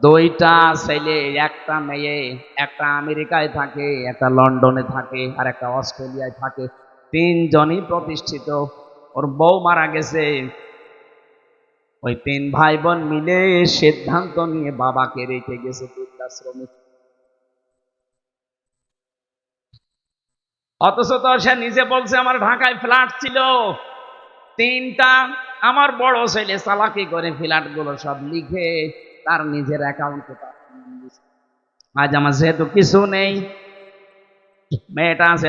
দুইটা ছেলে, একটা মেয়ে, একটা আমেরিকায় থাকে, একটা লন্ডনে থাকে, আর একটা অস্ট্রেলিয়ায় থাকে। তিনজনই প্রতিষ্ঠিত। ওর বউ মারা গেছে। ওই তিন ভাই বোন মিলে সিদ্ধান্ত নিয়ে বাবাকে রেখে গেছে বৃদ্ধাশ্রমে। অথচ তো সে নিজে বলছে আমার ঢাকায় ফ্ল্যাট ছিল তিনটা। আমার বড় ছেলে চালাকি করে ফ্ল্যাট গুলো সব লিখে তার নিজের অ্যাকাউন্টে। আজ আমার যেহেতু কিছু নেই, মেয়েটা আছে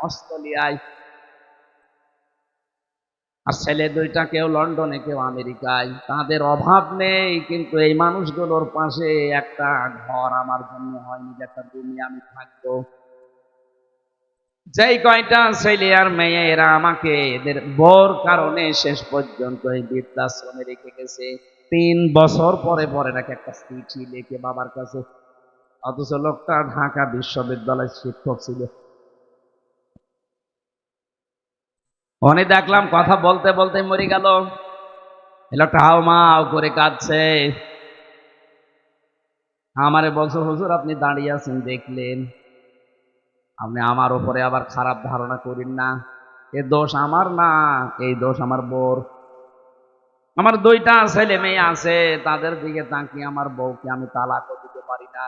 অস্ট্রেলিয়ায়, আর ছেলে দুইটা কেউ লন্ডনে কেউ আমেরিকায়। তাদের অভাব নেই, কিন্তু এই মানুষগুলোর পাশে একটা ঘর আমার জন্য হয়নি, যে একটা দুনিয়া আমি থাকবো। যেই কয়টা ছেলে আর মেয়ে এরা আমাকে এদের বোর কারণে শেষ পর্যন্ত এই বৃদ্ধাশ্রমে রেখে গেছে। 3 বছর পরে পরে নাকি একটা চিঠি লিখে বাবার কাছে। অথচ লোকটা ঢাকা বিশ্ববিদ্যালয়ের শিক্ষক ছিল। উনি দেখলাম কথা বলতে বলতে মরে গেল। লোকটা হাও মাও করে কাঁদছে। আমারে বলছে, হুজুর আপনি দাঁড়িয়ে আছেন দেখলেন, আপনি আমার উপরে আবার খারাপ ধারণা করেন না। এ দোষ আমার না, এই দোষ আমার বোর। আমার দুইটা ছেলে মেয়ে আছে, তাদের দিকে তাকিয়ে আমার বউকে আমি তালাকও দিতে পারি না।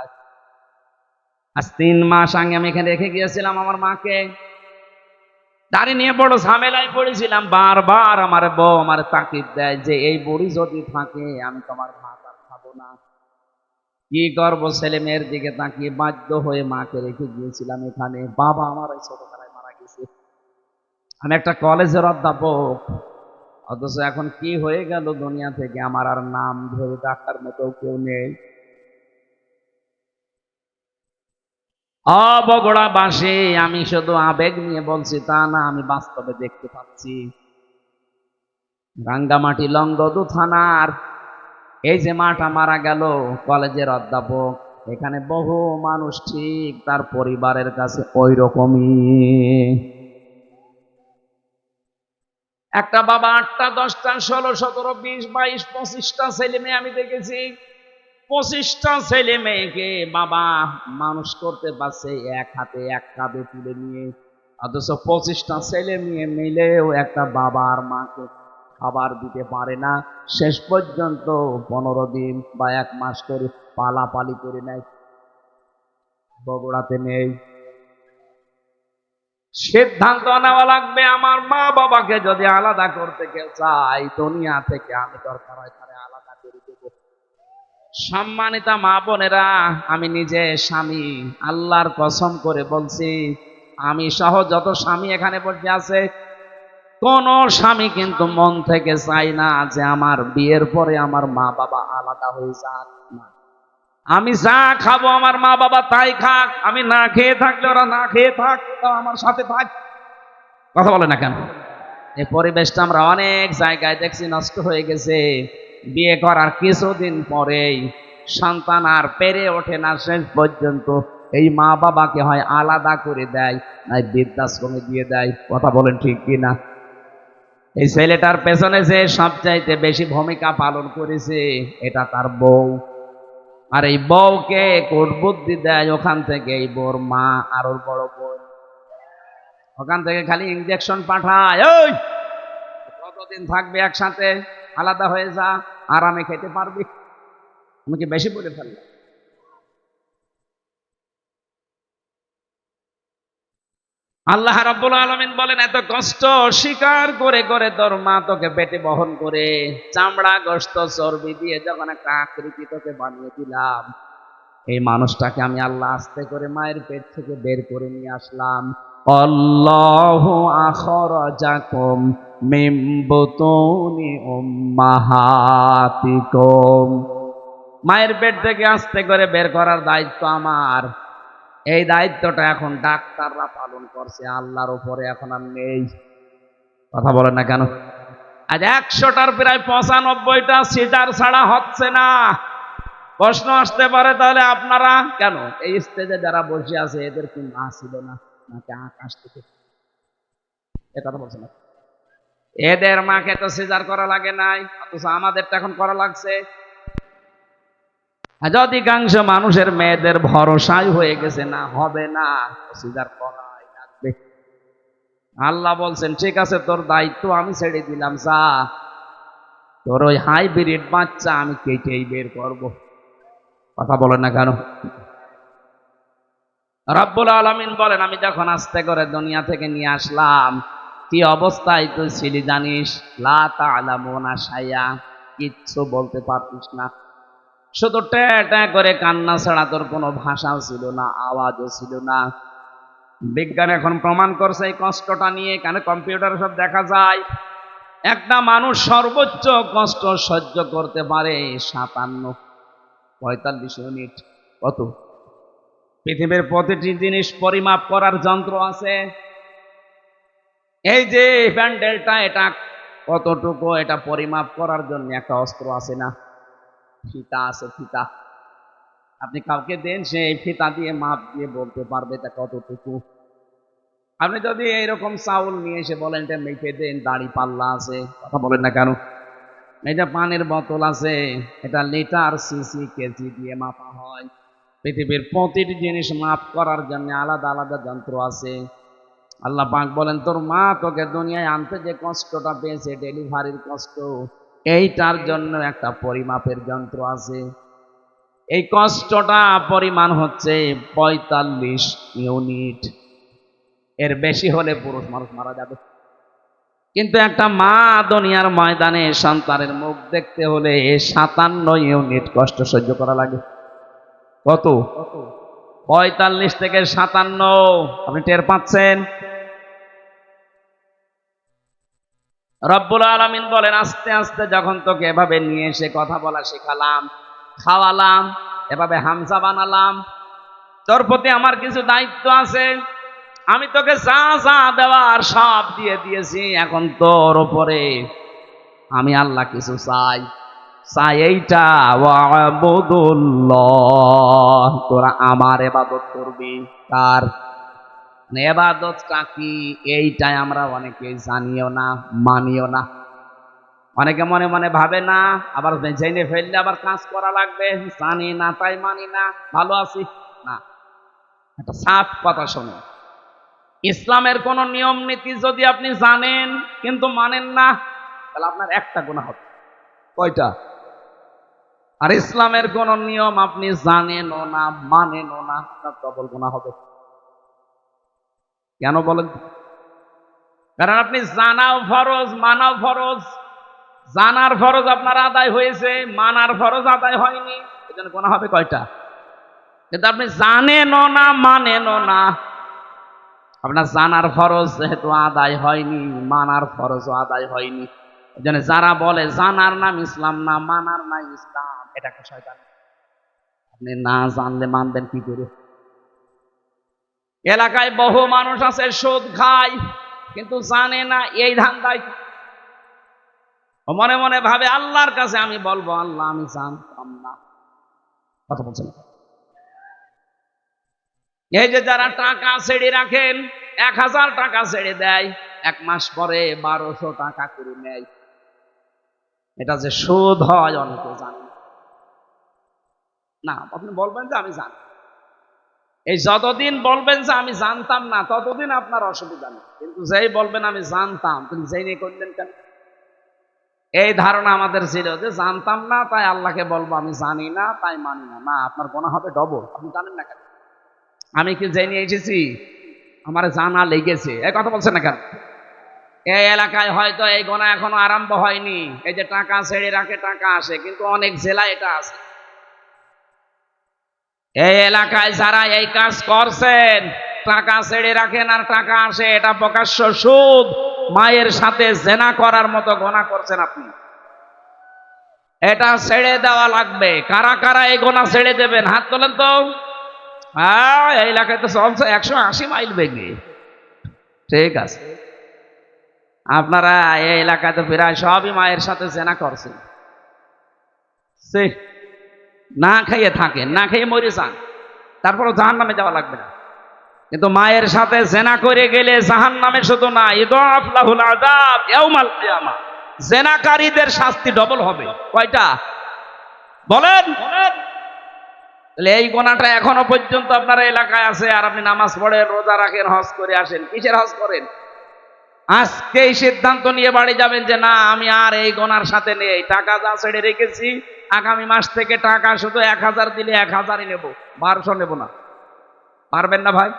আজ 3 মাস আগে আমি এখানে রেখে গিয়েছিলাম আমার মাকে। দাড়ি নিয়ে বড় ঝামেলায় পড়েছিলাম। বারবার আমার বউ আমার তাকিদ দেয় যে এই বুড়ি যদি থাকে আমি তোমার ভাত আর খাবো না। কি করবো? ছেলে মেয়ের দিকে তাকিয়ে বাধ্য হয়ে মাকে রেখে গিয়েছিলাম এখানে। বাবা আমার ওই ছোটবেলায় মারা গেছে। আমি একটা কলেজের অধ্যাপক, অথচ এখন কি হয়ে গেল দুনিয়া থেকে আমার আর নাম ধরে ডাকার মতো কেউ নেই। বগুড়াবাসী, আমি শুধু আবেগ নিয়ে বলছি তা না, আমি বাস্তবে দেখতে পাচ্ছি। রাঙ্গামাটি লংগদু থানার এই যে মাটা মারা গেল, কলেজের অধ্যাপক, এখানে বহু মানুষ ঠিক তার পরিবারের কাছে ওই রকমই। একটা বাবা 8টা 10টা 16 17 20 22 25টা ছেলে মেয়ে আমি দেখেছি। 25টা ছেলে মেয়েকে বাবা মানুষ করতে পারছে এক হাতে এক কাঁধে তুলে নিয়ে। অথচ 25টা ছেলে মেয়ে মিলেও একটা বাবা আর মাকে খাবার দিতে পারে না। শেষ পর্যন্ত 15 দিন বা 1 মাস করে পালাপালি করে নেয়। বগুড়াতে নেই। সিদ্ধান্ত নেওয়া লাগবে, আমার মা বাবাকে যদি আলাদা করতে কেউ চাই দুনিয়া থেকে, আমি দরকার হয় তারে আলাদা করে দেব। সম্মানিতা মা বোনেরা, আমি নিজে স্বামী, আল্লাহর কসম করে বলছি, আমি সহ যত স্বামী এখানে বসে আছে, কোন স্বামী কিন্তু মন থেকে চাই না যে আমার বিয়ের পরে আমার মা বাবা আলাদা হয়ে যাক। না, আমি যা খাবো আমার মা বাবা তাই খাক, আমি না খেয়ে থাকলে ওরা না খেয়ে থাক, তাও আমার সাথে থাক। কথা বলে না কেন? এই পরিবেশটা আমরা অনেক জায়গায় দেখছি নষ্ট হয়ে গেছে। বিয়ে করার কিছুদিন পরেই সন্তান আর পেরে ওঠে না, শেষ পর্যন্ত এই মা বাবাকে হয় আলাদা করে দেয়, নাই বৃদ্ধাশ্রমে দিয়ে দেয়। কথা বলেন ঠিক কিনা? এই ছেলেটার পেছনে যে সবচাইতে বেশি ভূমিকা পালন করেছে এটা তার বউ। আর এই বউকে কোট বুদ্ধি দেয় ওখান থেকে এই বউর মা আর ওর বড় বোন। ওখান থেকে খালি ইনজেকশন পাঠায়, ওই কতদিন থাকবে একসাথে, আলাদা হয়ে যা, আরামে খেতে পারবি। আমি কি বেশি বলে ফেললাম? আল্লাহ রাব্বুল আলামিন বলেন, এত কষ্ট স্বীকার করে করে তোর মা তোকে পেটে বহন করে চামড়া গোশত চর্বি দিয়ে যখন একটা আকৃতি তোকে বানিয়ে দিলাম, এই মানুষটাকে আমি আল্লাহ আস্তে করে মায়ের পেট থেকে বের করে নিয়ে আসলাম। আল্লাহু আখরাজাকুম মিন বুতুনি উম্মাহাতিকুম, মায়ের পেট থেকে আস্তে করে বের করার দায়িত্ব আমার। এই দায়িত্বটা এখন ডাক্তাররা পালন করছে, আল্লাহর উপরে এখন আর নেই। কথা বলেন না কেন? আজ 100টার প্রায় 95টা সিজার ছাড়া হচ্ছে না। প্রশ্ন আসতে পারে, তাহলে আপনারা কেন এই স্টেজে যারা বসে আছে এদের কি মা ছিল না, নাকি আকাশ থেকে? এ কথা বলছে না। এদের মাকে তো সিজার করা লাগে নাই, অথচ আমাদেরটা এখন করা লাগছে। আজ অধিকাংশ মানুষের মেয়েদের ভরসাই হয়ে গেছে না হবে না, সিজার করাই লাগবে। আল্লাহ বলছেন, ঠিক আছে তোর দায়িত্ব আমি ছেড়ে দিলাম, যা তোর ওই হাইব্রিড বাচ্চা আমি কেটেই বের করব। কথা বলেন না কেন? রাব্বুল আলামিন বলেন, আমি যখন আস্তে করে দুনিয়া থেকে নিয়ে আসলাম, কি অবস্থায় তুই ছিলি জানিস? লা তা'লামুনা শাইয়া, কিচ্ছু বলতে পারতিস না, শুধু ট্যা ট্যা করে কান্না ছাড়া তোর কোনো ভাষাও ছিল না, আওয়াজও ছিল না। বিজ্ঞান এখন প্রমাণ করছে এই কষ্টটা নিয়ে, কেন কম্পিউটারে সব দেখা যায়। একটা মানুষ সর্বোচ্চ কষ্ট সহ্য করতে পারে 45 ইউনিট। কত? পৃথিবীর প্রতিটি জিনিস পরিমাপ করার যন্ত্র আছে। এই যে প্যান্ডেলটা, এটা কতটুকু, এটা পরিমাপ করার জন্য একটা অস্ত্র আছে না, ফিতা আছে, ফিতা। আপনি কাউকে দেন, সে এই ফিতা দিয়ে মাপ দিয়ে বলতে পারবে এটা কতটুকু। আপনি যদি এইরকম চাউল নিয়ে এসে বলেন এটা মেপে দেন, দাড়ি পাল্লা আছে। কথা বলেন না কেন? এই যে পানির বোতল আছে, এটা লিটার, সিসি, কেজি দিয়ে মাপা হয়। পৃথিবীর প্রতিটি জিনিস মাপ করার জন্য আলাদা আলাদা যন্ত্র আছে। আল্লাহ পাক বলেন, তোর মা তোকে দুনিয়ায় আনতে যে কষ্টটা পেয়েছে, ডেলিভারির কষ্ট, এইটার জন্য একটা পরিমাপের যন্ত্র আছে। এই কষ্টটা পরিমাণ হচ্ছে 45 ইউনিট। এর বেশি হলে পুরুষ মানুষ মারা যাবে। কিন্তু একটা মা দুনিয়ার ময়দানে সন্তানের মুখ দেখতে হলে 57 ইউনিট কষ্ট সহ্য করা লাগে। কত? 45 থেকে 57। আপনি টের পাচ্ছেন? রব্বুল আলামিন বলেন, আস্তে আস্তে যখন তোকে এভাবে নিয়ে এসে কথা বলা শেখালাম, খাওয়ালাম, এভাবে হামজা বানালাম, তোর প্রতি আমার কিছু দায়িত্ব আছে। আমি তোকে যা যা দেওয়ার সব দিয়ে দিয়েছি, এখন তোর উপরে আমি আল্লাহ কিছু চাই। চাই এইটা, ওয়াবুদুল্লাহ, তোরা আমার ইবাদত করবি। কার? ইবাদতটা কি, এইটাই আমরা অনেকেই জানিও না, মানিও না। অনেকে মনে মনে ভাবে না, আবার জেনে ফেললে আবার কাজ করা লাগবে, জানি না তাই মানি না, ভালো আছি না। একটা সাফ কথা শোনো, ইসলামের কোন নিয়ম নীতি যদি আপনি জানেন কিন্তু মানেন না, তাহলে আপনার একটা গুনাহ হবে। কয়টা? আর ইসলামের কোন নিয়ম আপনি জানেনও না, মানেনও না, আপনার ডবল গুনাহ হবে। কেন বলেন? কারণ আপনি জানাও ফরজ, মানাও ফরজ। জানার ফরজ আপনার আদায় হয়েছে, মানার ফরজ আদায় হয়নি, এজন্য গুনাহ হবে কয়টা? কিন্তু আপনি জানেনও না, মানেনও না। আপনার জানার ফরজ যেহেতু আদায় হয়নি, মানার ফরজও আদায় হয়নি। এজন্য যারা বলে জানার নাম ইসলাম না, মানার নাম ইসলাম, এটা একটা শয়তান। আপনি না জানলে মানবেন কি করে? এলাকায় বহু মানুষ আছে সুদ খায় কিন্তু জানে না এই ধান্দায় মনে মনে ভাবে আল্লাহর কাছে আমি বলবো আল্লাহ আমি জানতাম না। কথা বলছেন? এই যে যারা টাকা ছেড়ে রাখেন, 1000 টাকা ছেড়ে দেয়, 1 মাস পরে 1200 টাকা করে নেয়, এটা যে সুদ হয় অনেকে জানে না। আপনি বলবেন যে আমি জানি, এই যতদিন বলবেন যে আমি জানতাম না ততদিন আপনার অসুবিধা নেই, কিন্তু যেই বলবেন আমি জানতাম, তিনি যেই নিয়ে করলেন কেন? এই ধারণা আমাদের ছিল যে জানতাম না তাই আল্লাহকে বলবো আমি জানি না তাই মানি না। না, আপনার গুনাহ হবে ডবল। আপনি জানেন না কেন? আমি কি জেনে এসেছি? আমার জানা লেগেছে। এই কথা বলছেন না কেন? এই এলাকায় হয়তো এই গুনাহ এখনো আরম্ভ হয়নি। এই যে টাকা ছেড়ে রাখে টাকা আসে, কিন্তু অনেক জেলায় এটা আছে। এই এলাকায় যারা এই কাজ করছেন, টাকা ছেড়ে রাখেন আর টাকা আসে, এটা প্রকাশ্য সুদ। মায়ের সাথে জেনা করার মতো গুনাহ করছেন আপনি। এটা ছেড়ে দেওয়া লাগবে। কারা কারা এই গুনাহ ছেড়ে দেবেন? হাত তোলেন তো। এই এলাকায় তো চলছে 180 মাইল বেগে। ঠিক আছে, আপনারা এই এলাকায় তো প্রায় সবই মায়ের সাথে জেনা করছেন। না খাইয়ে থাকেন, না খেয়ে মরে যান, তারপরও জাহান্নামে যাওয়া লাগবে না। কিন্তু মায়ের সাথে জেনা করে গেলে জাহান্নামে শুধু না, ইদাফ লাহুল আযাব ইয়াউমাল কিয়ামা, জেনাকারীদের শাস্তি ডবল হবে। কয়টা বলেন? তাহলে এই গোনাটা এখনো পর্যন্ত আপনার এলাকায় আছে, আর আপনি নামাজ পড়েন, রোজা রাখেন, হজ করে আসেন। কিসের হজ করেন? আজকেই সিদ্ধান্ত নিয়ে বাড়ি যাবেন যে না আমি আর এই গোনার সাথে নেই, টাকা যা ছেড়ে রেখেছি আগামী মাস থেকে টাকা শুধু 1000 দিলে 1000ই নেব, 1200 নেব না। পারবেন না ভাই?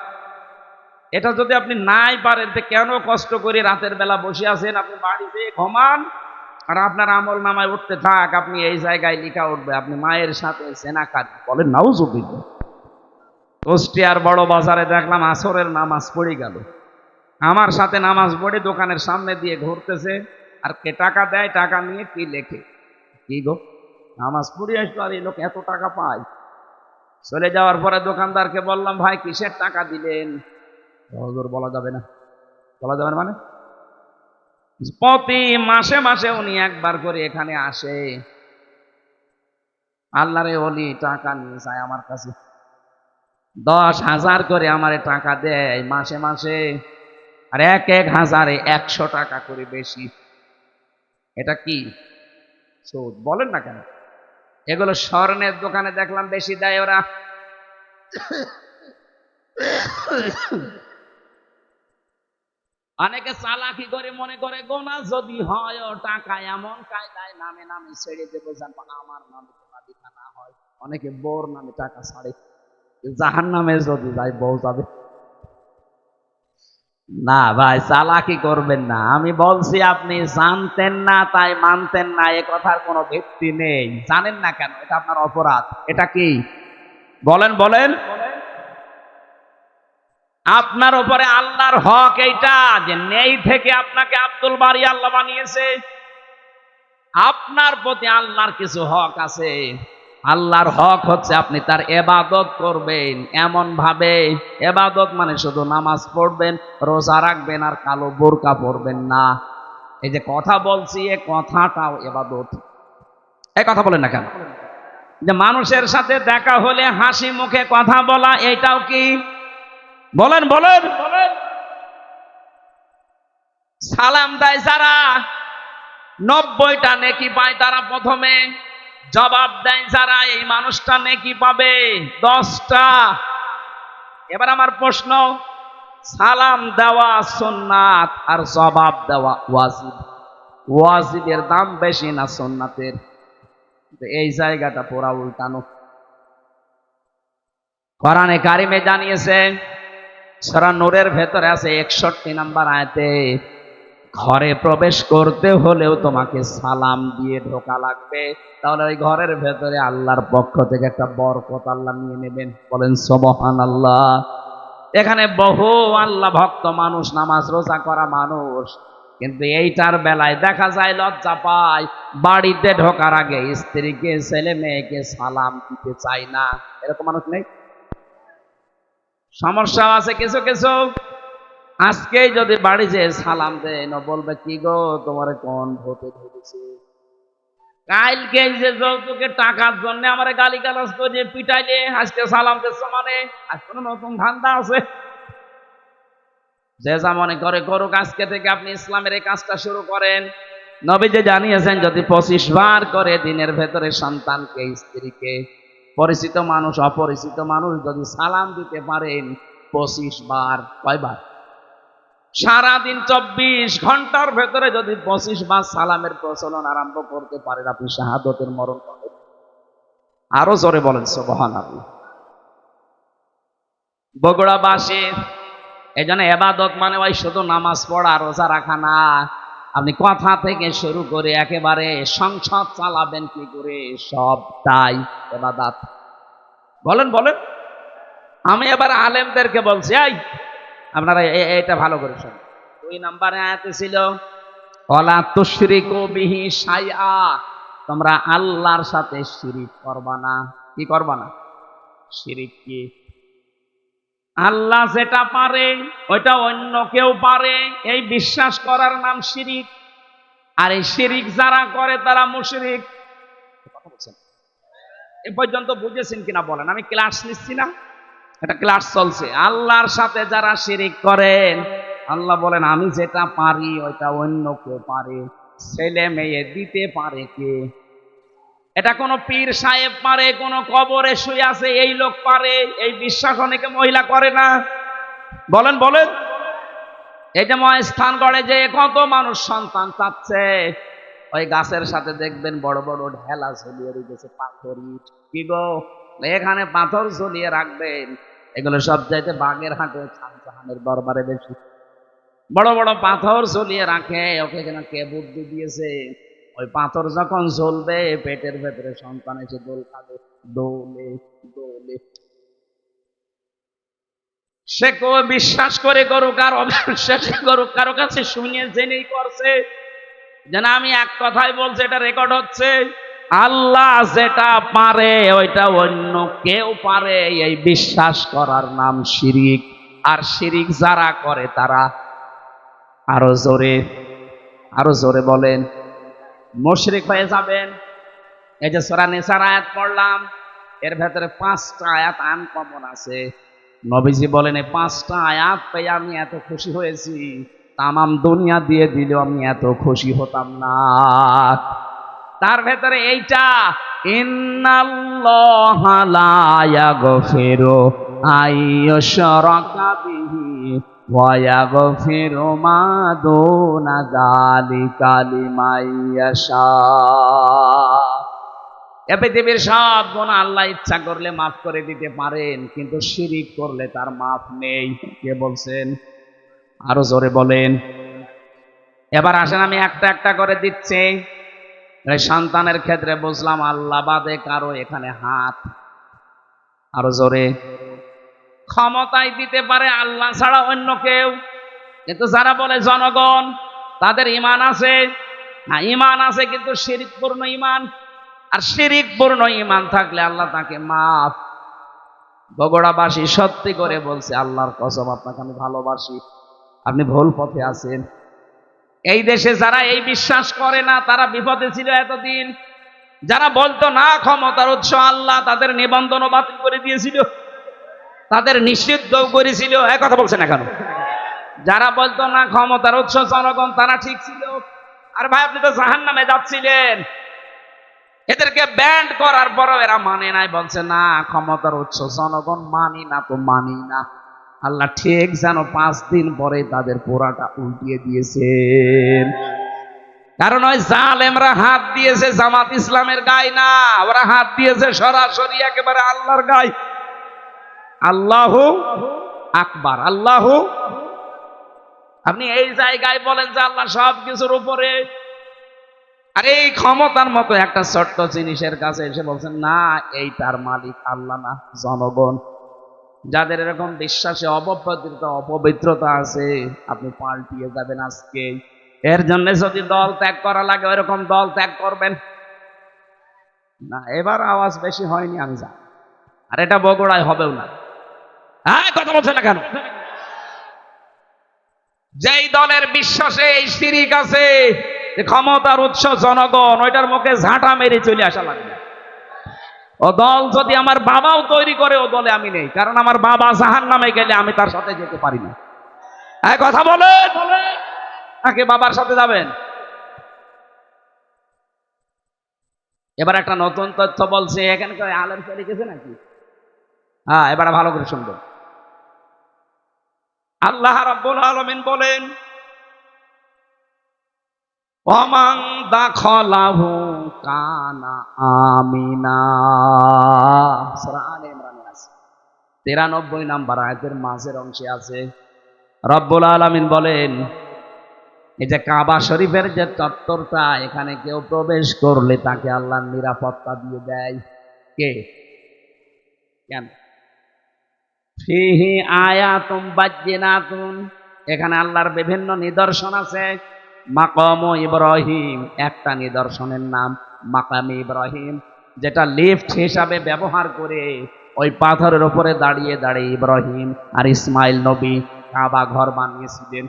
এটা যদি আপনি নাই পারেন তো কেন কষ্ট করে রাতের বেলা বসে আছেন? আপনি বাড়িতে ঘুমান আর আপনার আমল নামায় উঠতে থাক, আপনি এই জায়গায় লেখা উঠবে আপনি মায়ের সাথে জেনাকারী। বলেন নাউজুবিল্লাহ। কুষ্টিয়ার বড় বাজারে দেখলাম আসরের নামাজ পড়ে গেল, আমার সাথে নামাজ পড়ে দোকানের সামনে দিয়ে ঘুরতেছে, আর কে টাকা দেয়, টাকা নিয়ে কি লেখে, কি গো নামাজ পড়ে আসলো আর এই লোক এত টাকা পায়। চলে যাওয়ার পরে দোকানদারকে বললাম ভাই কিসের টাকা দিলেন? হুজুর বলা যাবে না। বলা যাবে না মানে? প্রতি মাসে মাসে উনি একবার করে এখানে আসে, আল্লাহরে ওলি টাকা নিয়ে যায় আমার কাছে, 10,000 করে আমারে টাকা দেয় মাসে মাসে, আর 1,000-এ 100 টাকা করে বেশি। এটা কি সুদ? বলেন না কেন? এগুলো স্বর্ণের দোকানে দেখলাম বেশি দেয় ওরা। অনেকে চালাকি করে মনে করে গোনা যদি হয় ও টাকা এমন কায়দায় নামে নামে ছেড়ে দেবো যেন আমার নামে লেখা না হয়। অনেকে বউর নামে টাকা ছাড়ে, জাহান্নামে যদি যায় বউ যাবে না। ভাই চালাকি করবেন না। আমি বলছি আপনি জানতেন না তাই মানতেন না, এ কথার কোনো ভিত্তি নেই। জানেন না কেন? এটা আপনার অপরাধ। এটা কি বলেন? বলেন। আপনার উপরে আল্লাহর হক এইটা যে নেই থেকে আপনাকে আব্দুল বারী আল্লাহ বানিয়েছে। আপনার প্রতি আল্লাহর কিছু হক আছে। আল্লাহর হক হচ্ছে আপনি তার ইবাদত করবেন এমন ভাবে, ইবাদত মানে শুধু নামাজ পড়বেন, রোজা রাখবেন আর কালো বোরকা পরবেন না। এই যে কথা বলছি এ কথাটাও ইবাদত। এই কথা বলেন না কেন? যে মানুষের সাথে দেখা হলে হাসি মুখে কথা বলা, এটাও কি? বলেন। বলেন। সালাম দেয় যারা 90টা নেকি পায়, তারা প্রথমে জবাব দেয় যারা, এই মানুষটা নেকি পাবে 10টা। এবার আমার প্রশ্ন, সালাম দেওয়া সুন্নাত আর জবাব দেওয়া ওয়াজিব, ওয়াজিবের দাম বেশি না সুন্নাতের? এই জায়গাটা পুরা উল্টানো। কোরআনে কারিমে জানিয়েছে, সূরা নূরের ভেতরে আছে 61 নম্বর আয়াতে, ঘরে প্রবেশ করতে হলেও তোমাকে সালাম দিয়ে ঢোকা লাগবে, তাহলে ওই ঘরের ভেতরে আল্লাহর পক্ষ থেকে একটা বরকত আল্লাহ নিয়ে নেবেন। বলেন সুবহানাল্লাহ। এখানে বহু আল্লাহ ভক্ত মানুষ, নামাজ রোজা করা মানুষ, কিন্তু এইটার বেলায় দেখা যায় লজ্জা পায়, বাড়িতে ঢোকার আগে স্ত্রীকে ছেলে মেয়েকে সালাম দিতে চায় না। এরকম মানুষ নেই? সমস্যা আছে কিছু কিছু। আজকেই যদি বাড়ি যেয়ে সালাম দেন, বলবে কি গো তোমার কোন ভূতে ধরেছে? কালকে যে যৌতুকের টাকার জন্য আমার গালিগালাজ করে পিটাইলে আজকে সালাম দিচ্ছ, মানে আজ কোনো নতুন ধান্দা আছে? যে যা মনে করে করুক, আজকে থেকে আপনি ইসলামের এই কাজটা শুরু করেন। নবীজি জানিয়েছেন যদি 25 বার করে দিনের ভেতরে সন্তানকে, স্ত্রীকে, পরিচিত মানুষ অপরিচিত মানুষ যদি সালাম দিতে পারেন 25 বার, কয়বার? সারাদিন 24 ঘন্টার ভেতরে যদি 25 বার সালামের প্রচলন আরম্ভ করতে পারেন, আপনি শাহাদতের মরণ পাবেন। আরো জোরে বলেন সুবহানাল্লাহ। বগুড়াবাসী এই জন্য এবাদত মানে ওই শুধু নামাজ পড়া রোজা রাখা না। আপনি কথা থেকে শুরু করে একেবারে সংসদ চালাবেন কি করে, সবটাই এবাদত। বলেন বলেন। আমি এবার আলেমদেরকে বলছি, এই আপনারা এটা ভালো করে শুনুন। 2 নম্বরে আয়াতে ছিল ওয়ালা তুশরিকু বিহি শাইআ, তোমরা আল্লাহর সাথে শিরিক করবা না। কি করবা না? শিরিক কি? আল্লাহ যেটা পারে ওইটা অন্য কেউ পারে, এই বিশ্বাস করার নাম শিরিক। আর এই শিরিক যারা করে তারা মুশরিক। কথা বলছেন এ পর্যন্ত বুঝেছেন কিনা বলেন? আমি ক্লাস নিচ্ছি না, এটা ক্লাস চলছে। আল্লাহর সাথে যারা শিরিক করেন, আল্লাহ বলেন আমি যেটা পারি ওইটা অন্য কেউ পারে। ছেলে মেয়ে দিতে পারে কে? এটা কোন পীর সাহেব পারে, কোন কবরে শুয়ে আছে এই লোক পারে, এই বিশ্বাস অনেকে মহিলা করে না। বলেন বলেন। এই যে স্থান গড়ে যে কত মানুষ সন্তান চাচ্ছে, ওই গাছের সাথে দেখবেন বড় বড় ঢেলা ঝুলিয়ে রেখেছে, পাথর ইট। কি গো, এখানে পাথর ঝুলিয়ে রাখবেন। এগুলো সব চাইতে বাগের হাটে শাহজাহানের দরবারে বেশি বড় বড় পাথর ঝুলিয়ে রাখে। ওকে যেন কে বুদ্ধি দিয়েছে, ওই পাথর যখন ঝুলবে পেটের ভেতরে সন্তান এসে দোল খাবে, দোলে দোলে। সে বিশ্বাস করে করুক আর অবিশ্বাস করুক, কারো কাছে শুনিয়ে জেনেই করছে। যেন আমি এক কথাই বলছি, এটা রেকর্ড হচ্ছে। আল্লাহ যেটা পারে ওইটা অন্য কেউ পারে, এই বিশ্বাস করার নাম শিরিক। আর শিরিক যারা করে তারা, আরো জোরে, আরো জোরে বলেন, মুশরিক হয়ে যাবেন। এই যে সূরা নিসার আয়াত পড়লাম, এর ভেতরে 5টা আয়াত আনকমন আছে। নবীজি বলেন এই 5টা আয়াত পেয়ে আমি এত খুশি হয়েছি, তামাম দুনিয়া দিয়ে দিলেও আমি এত খুশি হতাম না। তার ভেতরে এইটা, ইন্নাল্লাহা লা ইয়াগফিরু আইয়ুশরাকা বিহি ওয়া ইয়াগফিরু মা দুনা যালিকা লিমান ইয়াশা। এ পৃথিবীর সব গুনাহ আল্লাহ ইচ্ছা করলে মাফ করে দিতে পারেন, কিন্তু শিরিক করলে তার মাফ নেই। কে বলছেন? আরো জোরে বলেন। এবার আসেন আমি একটা একটা করে দিচ্ছি। সন্তানের ক্ষেত্রে বুঝলাম আল্লাহ বাদে কারো এখানে হাত। আরো জোরে। ক্ষমতায় দিতে পারে আল্লাহ ছাড়া অন্য কেউ, কিন্তু যারা বলে জনগণ তাদের ঈমান আছে, হ্যাঁ ঈমান আছে, কিন্তু শিরকপূর্ণ ঈমান। আর শিরকপূর্ণ ঈমান থাকলে আল্লাহ তাকে মাফ। বগুড়াবাসী সত্যি করে বলছে, আল্লাহর কসম আপনাকে আমি ভালোবাসি, আপনি ভুল পথে আছেন। এই দেশে যারা এই বিশ্বাস করে না তারা বিপদে ছিল এতদিন। যারা বলতো না ক্ষমতার উৎস আল্লাহ, তাদের নিবন্ধন বাতিল করে দিয়েছিল, তাদের নিষিদ্ধ করেছিল। এক কথা বলছে না কেন? যারা বলতো না ক্ষমতার উৎস জনগণ, তারা ঠিক ছিল। আর ভাই আপনি তো জাহান্নামে যাচ্ছিলেন। এদেরকে ব্যান্ড করার পরও এরা মানে নাই, বলছে না ক্ষমতার উৎস জনগণ, মানি না তো মানি না। আল্লাহ ঠিক যেন 5 দিন পরে তাদের পোড়াটা উল্টিয়ে দিয়েছেন। কারণ ওই জালেমরা হাত দিয়েছে জামাত ইসলামের গায়ে না, ওরা হাত দিয়েছে সরাসরি একেবারে আল্লাহর গায়ে। আল্লাহু আকবার, আল্লাহু। আপনি এই জায়গায় বলেন যে আল্লাহ সব কিছুর উপরে, আর এই ক্ষমতার মতো একটা ছোট্ট জিনিসের কাছে এসে বলছেন না এই তার মালিক আল্লাহ না জনগণ। যাদের এরকম বিশ্বাসে অপবিত্রতা আছে, আপনি পাল্টিয়ে যাবেন আজকে। এর জন্য যদি দল ত্যাগ করা লাগে ওইরকম দল ত্যাগ করবেন না। এবার আওয়াজ বেশি হয়নি আমি জানি, আর এটা বগুড়ায় হবেও না। হ্যাঁ, কথা বলছে না কেন? যেই দলের বিশ্বাসে এই শিরিক আছে, যে ক্ষমতার উৎস জনগণ, ওইটার মুখে ঝাঁটা মেরে চলে আসা লাগবে। ও দল যদি আমার বাবাও তৈরি করে, ও দলে আমি নেই, কারণ আমার বাবা জাহান্নামে গেলে আমি তার সাথে যেতে পারি না। হ্যাঁ, কথা বলেন, নাকি বাবার সাথে যাবেন? এবার একটা নতুন তথ্য বলছে, এখানে কেউ আলেম চলে গেছে নাকি? হ্যাঁ, এবার ভালো করে শুনবেন। আল্লাহ রাব্বুল আলামিন বলেন, ওয়ামান দাখালাহু কানা আমিনা। সূরা আলে ইমরানে আছে, 93 নম্বর আয়াতের মাঝের অংশে আছে। রব্বুল আলামিন বলেন, এই যে কাবা শরীফের যে চত্বরটা, এখানে কেউ প্রবেশ করলে তাকে আল্লাহর নিরাপত্তা দিয়ে দেয়। কে? কেন? ফিহি আয়াতুম বাজ্জিনাতুন, এখানে আল্লাহর বিভিন্ন নিদর্শন আছে। মাকাম ইব্রাহিম, একটা নিদর্শনের নাম মাকামে ইব্রাহিম, যেটা লিফট হিসাবে ব্যবহার করে ওই পাথরের উপরে দাঁড়িয়ে দাঁড়িয়ে ইব্রাহিম আর ইসমাইল নবী কাবা ঘর বানিয়েছিলেন।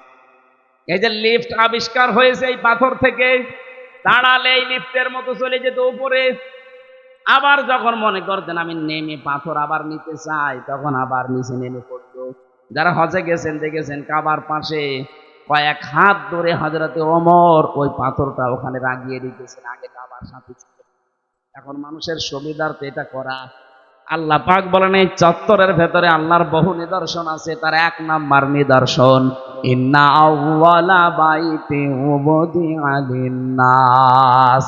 এই যে লিফট আবিষ্কার হয়েছে এই পাথর থেকে, দাঁড়ালে এই লিফটের মতো চলে যেত উপরে। আবার যখন মনে করতেন আমি নেমে পাথর আবার নিতে চাই, তখন আবার নিচে নেমে পড়তো। যারা হজে গেছেন দেখেছেন, কাবার পাশে কয়েক হাত ধরে হযরতে ওমর ওই পাথরটা ওখানে রাগিয়ে রেখেছেন, আগে কাবার সাথে ছিল। এখন মানুষের সুবিধার্থে এটা করা। আল্লাহ পাক বলেন, এই চত্বরের ভেতরে আল্লাহর বহু নিদর্শন আছে। তার এক নাম্বার নিদর্শন, ইন্না আউওয়ালা বাইতি উবুদিআ লিন-নাস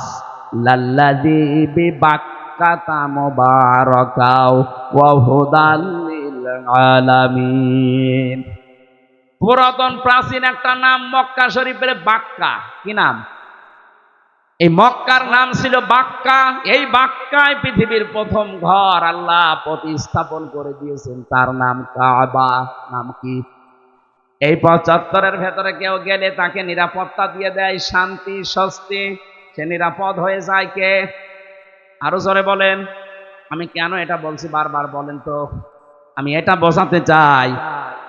লাল্লাযী বিবাক্কাতা মুবারাকাও ওয়া হুদাল লিল আলামিন। পুরাতন প্রাচীন একটা নাম মক্কা শরীফের বাক্কা। কি নাম? এই মক্কার নাম ছিল বাক্কা। এই বাক্কায় পৃথিবীর প্রথম ঘর আল্লাহ প্রতিস্থাপন করে দিয়েছেন, তার নাম কাবা। নাম কি? এই চত্বরের ভেতরে কেউ গেলে তাকে নিরাপত্তা দিয়ে দেয়, শান্তি স্বস্তি, সে নিরাপদ হয়ে যায়। কে? আরো জোরে বলেন। আমি কেন এটা বলছি বারবার বলেন তো? আমি এটা বোঝাতে চাই,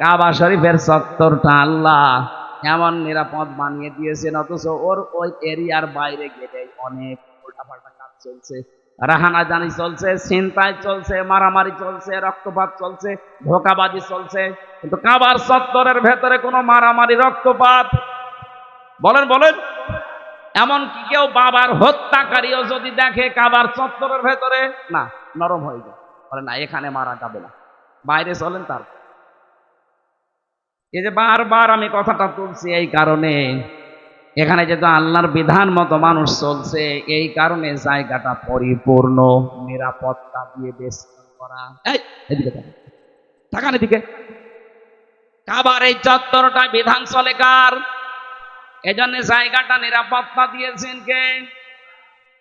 কাবা শরীফের চত্বরটা আল্লাহ এমন নিরাপদ বানিয়ে দিয়েছেন, অথচ ওর ওই এরিয়ার বাইরে গেলে অনেক উল্টাপাল্টা কাজ চলছে, রাহানাজানি চলছে, ছিনতাই চলছে, মারামারি চলছে, রক্তপাত চলছে, ধোঁকাবাজি চলছে। কিন্তু কাবার চত্বরের ভেতরে কোনো মারামারি রক্তপাত, বলেন বলেন, এমনকি কেউ বাবার হত্যাকারীও যদি দেখে কাবার চত্বরের ভেতরে, না, নরম হয়ে যায়, বলে না, এখানে মারা যাবে না, বাইরে চলেন। তার এই যে বারবার আমি কথাটা তুলছি এই কারণে, এখানে যেহেতু আল্লাহর বিধান মতো মানুষ চলছে, এই কারণে জায়গাটা পরিপূর্ণ নিরাপত্তা দিয়ে বেষ্টন করা। এই এদিকে তাকান, এদিকে। কাবার এই চত্বরটা বিধান চলে কার? এজন্য জায়গাটা নিরাপত্তা দিয়েছেন কে?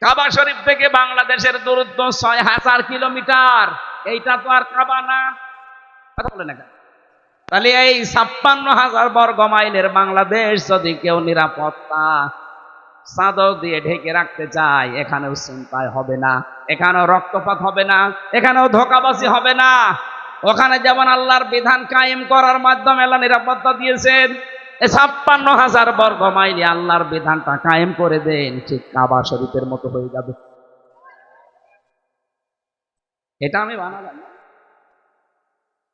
কাবা শরীফ থেকে বাংলাদেশের দূরত্ব ৬,০০০ কিলোমিটার। এইটা তো আর কাবা না, কথা বলে না। তাহলে এই ৫৬,০০০ বর্গ মাইলের বাংলাদেশ যদি কেউ নিরাপত্তা চাদর দিয়ে ঢেকে রাখতে চায়, এখানেও চিন্তায় হবে না, এখানেও রক্তপাত হবে না, এখানেও ধোঁকাবাজি হবে না। ওখানে যেমন আল্লাহর বিধান কায়েম করার মাধ্যমে আল্লাহ নিরাপত্তা দিয়েছেন, এই ৫৬,০০০ বর্গ মাইলে আল্লাহর বিধানটা কায়েম করে দেন, ঠিক কাবা শরীফের মতো হয়ে যাবে। এটা আমি বানালাম না।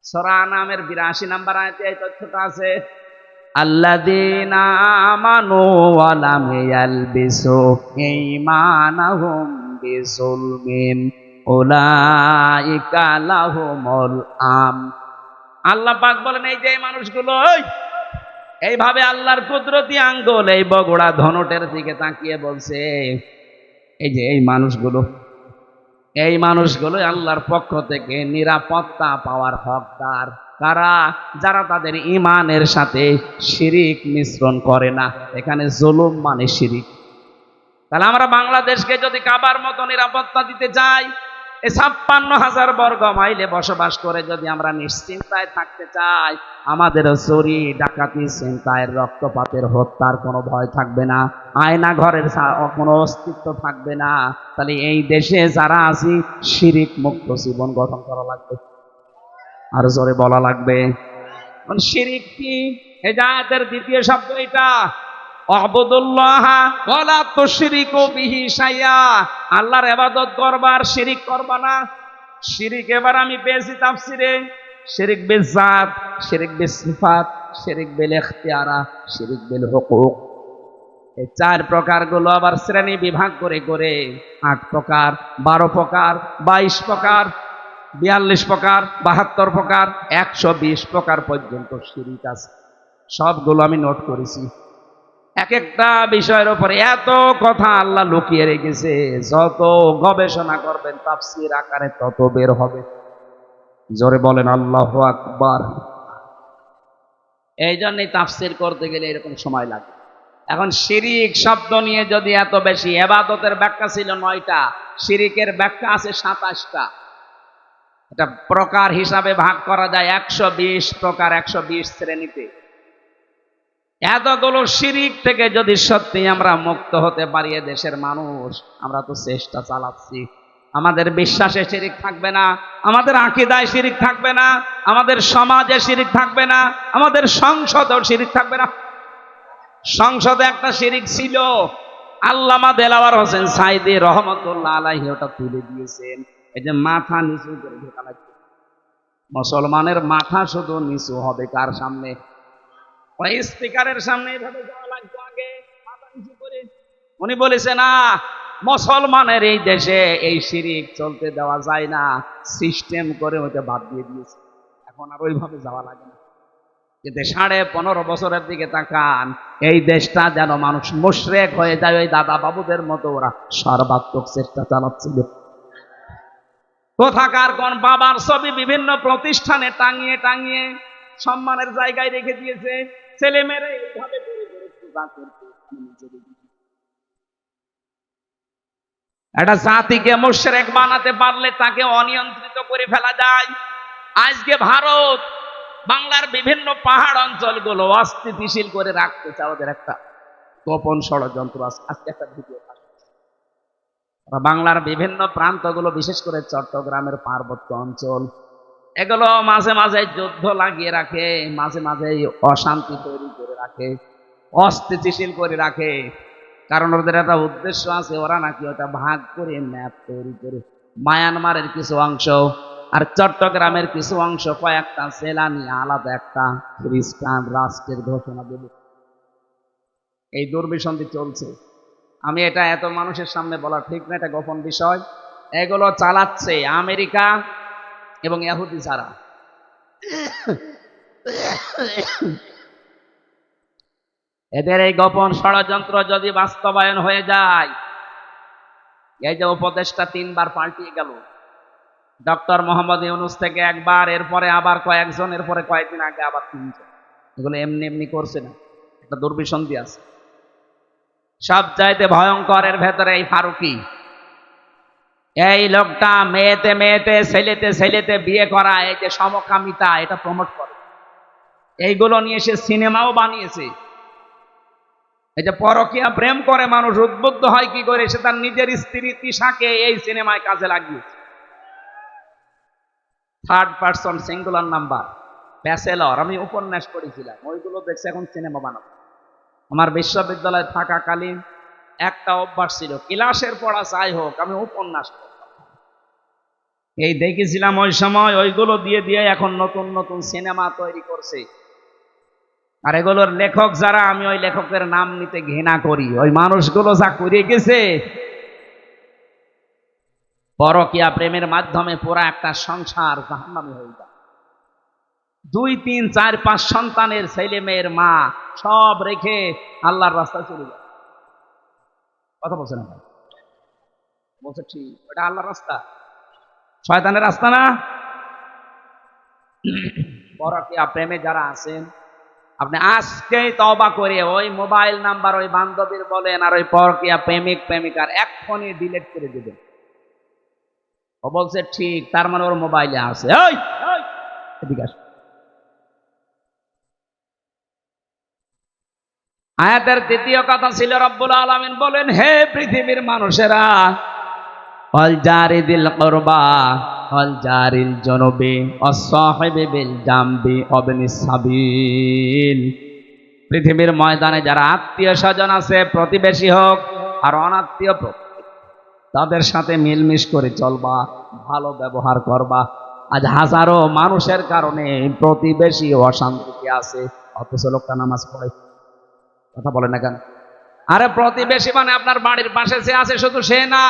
সূরা আনামের ৮২ নম্বর আয়াতে এই তথ্যটা আছে, আল্লাযীনা আমানু ওয়া লাম ইয়ালবিসু ঈমানাহুম বিযুলমিন উলাইকা লাহুমুল আমন। আল্লাহ পাক বলেন, এই যে মানুষগুলো এইভাবে আল্লাহর কুদরতি আঙ্গুল এই বগুড়া ধনটের দিকে তাকিয়ে বলছে, এই যে এই মানুষগুলো আল্লাহর পক্ষ থেকে নিরাপত্তা পাওয়ার হকদার। কারা? যারা তাদের ঈমানের সাথে শিরিক মিশ্রণ করে না। এখানে জুলুম মানে শিরিক। তাহলে আমরা বাংলাদেশকে যদি কাবার মতো নিরাপত্তা দিতে চাই, এই 56,000 বর্গ মাইলে বসবাস করে যদি আমরা নিশ্চিন্তায় থাকতে চাই, আমাদের চুরি ডাকাতি ছিনতাইয়ের রক্তপাতের হত্যার কোনো ভয় থাকবে না, আয়না ঘরের কোনো অস্তিত্ব থাকবে না, তাহলে এই দেশে যারা আছি শিরিক মুক্ত জীবন গঠন করা লাগবে। আর জোরে বলা লাগবে। শিরিক কি? হেদায়েতের দ্বিতীয় শব্দ এটা, আবুদুল্লাহ ওয়ালা তুশরিকু বিহি শাইআ। আল্লাহর ইবাদত করবা আর শিরিক করবা না। শিরিক এবার আমি পেয়েছি তাফসিরে, শিরিক বিল জাত, শিরিক বিল সিফাত, শিরিক বিল ইখতিয়ারা, শিরিক বিল হুকুক। এই 4 প্রকারগুলো আবার শ্রেণী বিভাগ করে করে 8 প্রকার, 12 প্রকার, 22 প্রকার, 42 প্রকার, 72 প্রকার, 120 প্রকার পর্যন্ত শিরিক আছে। সবগুলো আমি নোট করেছি। এক একটা বিষয়ের উপরে এত কথা আল্লাহ লুকিয়ে রেখেছে, যত গবেষণা করবেন তাফসীর আকারে তত বের হবে। জোরে বলেন আল্লাহু আকবার। এই জন্যই তাফসীর করতে গেলে এরকম সময় লাগে। এখন শিরিক শব্দ নিয়ে যদি এত বেশি, ইবাদতের ব্যাখ্যা ছিল 9টা, শিরিকের ব্যাখ্যা আছে 27টা। এটা প্রকার হিসাবে ভাগ করা যায় 120 প্রকার, 120 শ্রেণীতে। এতগুলো শিরিক থেকে যদি সত্যি আমরা মুক্ত হতে পারি, দেশের মানুষ, আমরা তো চেষ্টা চালাচ্ছি। আমাদের বিশ্বাসে শিরিক থাকবে না, আমাদের আকীদায় শিরিক থাকবে না, আমাদের সমাজে শিরিক থাকবে না, আমাদের সংসদেও শিরিক থাকবে না। সংসদে একটা শিরিক ছিল, আল্লামা দেলাওয়ার হোসেন সাইদি রহমতুল্লাহ আলাইহি ওটা তুলে দিয়েছেন। এই যে মাথা নিচু করে ঢোকা লাগবে, মুসলমানের মাথা শুধু নিচু হবে কার সামনে? ওই স্পিকারের সামনে এইভাবে যাওয়া লাগবে আগে, মাথা নিচু করে। উনি বলেছে না, মুসলমানের এই দেশে এই শিরিক চলতে দেওয়া যায় না, সিস্টেম করে ওইটা বাদ দিয়ে দিয়েছে। এখন আর ওইভাবে যাওয়া লাগে না। কিন্তু 15.5 বছরের দিকে তাকান, এই দেশটা যেন মানুষ মুশরিক হয়ে যায়। ওই দাদা বাবুদের মতো ওরা সর্বাত্মক চেষ্টা চালাচ্ছিল। কোথাকার কোন বাবার ছবি বিভিন্ন প্রতিষ্ঠানে টাঙিয়ে টাঙিয়ে সম্মানের জায়গায় রেখে দিয়েছে, ছেলে মেয়েরা এইভাবে করে করে পূজা করতে। একটা জাতিকে মুশরিক বানাতে পারলে তাকে অনিয়ন্ত্রিত করে ফেলা যায়। আজকে ভারত বাংলার বিভিন্ন পাহাড় অঞ্চলগুলো অস্থিতিশীল করে রাখতে চায়, ওদের একটা গোপন ষড়যন্ত্র আছে। আজকে একটা ভিডিও বাংলার বিভিন্ন প্রান্তগুলো, বিশেষ করে চট্টগ্রামের পার্বত্য অঞ্চল, এগুলো মাঝে মাঝে যুদ্ধ লাগিয়ে রাখে, মাঝে মাঝে অশান্তি তৈরি করে রাখে, অস্থিতিশীল করে রাখে। কারণ ওদের একটা উদ্দেশ্য আছে, ওরা নাকি ওটা ভাগ করে ম্যাপ তৈরি করে মায়ানমারের কিছু অংশ আর চট্টগ্রামের কিছু অংশ কয়েকটা জেলা নিয়ে আলাদা একটা খ্রিস্টান রাষ্ট্রের ঘোষণা দেবে। এই দুর্বিসন্ধি চলছে। আমি এটা এত মানুষের সামনে বলা ঠিক না, এটা গোপন বিষয়। এগুলো চালাচ্ছে আমেরিকা এবং ইহুদি যারা। এদের এই গোপন ষড়যন্ত্র যদি বাস্তবায়ন হয়ে যায়, এই যে উপদেশটা 3 বার পাল্টিয়ে গেল, ডক্টর মোহাম্মদ ইউনূস থেকে একবার, এরপরে আবার কয়েকজন, এরপরে কয়েকদিন আগে আবার 3 জন। এগুলো এমনি এমনি করছে না, একটা দুর্বিসন্ধি আছে। সব চাইতে ভয়ঙ্কর এর ভেতরে এই ফারুকি, এই লোকটা মেয়েতে মেয়েতে ছেলেতে ছেলেতে বিয়ে করা, এই যে সমকামিতা, এটা প্রমোট করে। এইগুলো নিয়ে সে সিনেমাও বানিয়েছে। এই যে পরকীয়া প্রেম করে মানুষ উদ্বুদ্ধ হয় কি করে, সে তার নিজের স্ত্রী তিশাকে এই সিনেমায় কাজে লাগিয়েছে। 3rd person singular number, bachelor, আমি উপন্যাস পড়েছিলাম, ওইগুলো দেখছে এখন সিনেমা বানাবো। আমার বিশ্ববিদ্যালয়ে থাকাকালীন একটা অভ্যাস ছিল, ক্লাসের পড়া যাই হোক আমি উপন্যাস পড়তাম। এই দেখেছিলাম ওই সময়, ওইগুলো দিয়ে দিয়ে এখন নতুন নতুন সিনেমা তৈরি করছে। আর এগুলোর লেখক যারা, আমি ওই লেখকের নাম নিতে ঘৃণা করি। ওই মানুষগুলো যা করে গেছে, পরকীয়া প্রেমের মাধ্যমে পুরা একটা সংসার জাহান্নামী হয়ে যায়। 2, 3, 4, 5 সন্তানের ছেলে মেয়ের মা সব রেখে আল্লাহর রাস্তায় চলে যায়। কথা বলছে না ভাই? বলছে ঠিক, ওটা আল্লাহর রাস্তা, শয়তানের রাস্তা না। পরকীয়া প্রেমে যারা আছেন, আপনি আজকেই তওবা করে ওই মোবাইল নাম্বার ওই বান্ধবীর বলেন আর ওই পরকীয়া প্রেমিক প্রেমিকার এক্ষুনি ডিলিট করে দেবেন। ও বলছে ঠিক, তার মানে ওর মোবাইলে আছে। এই এদিকে আস। আয়াতের তৃতীয় কথা ছিল রব্বুল আলামিন বলেন, হে পৃথিবীর মানুষেরা, ওয়াল জারিদিল কুরবা ওয়াল জারিল জুনুবি ওয়াস সাহিবি বিল জামবি ওয়াবনিস সাবিল। পৃথিবীর ময়দানে যারা আত্মীয় স্বজন আছে, প্রতিবেশী হোক আর অনাত্মীয়, তাদের সাথে মিলমিশ করে চলবা, ভালো ব্যবহার করবা। আজ হাজারো মানুষের কারণে প্রতিবেশী অশান্তিতে আছে, অথচ লোকটা নামাজ পড়ে। কথা বলে না কেন? আরে প্রতিবেশী মানে আপনার বাড়ির পাশে যে আছে, শুধু সে না।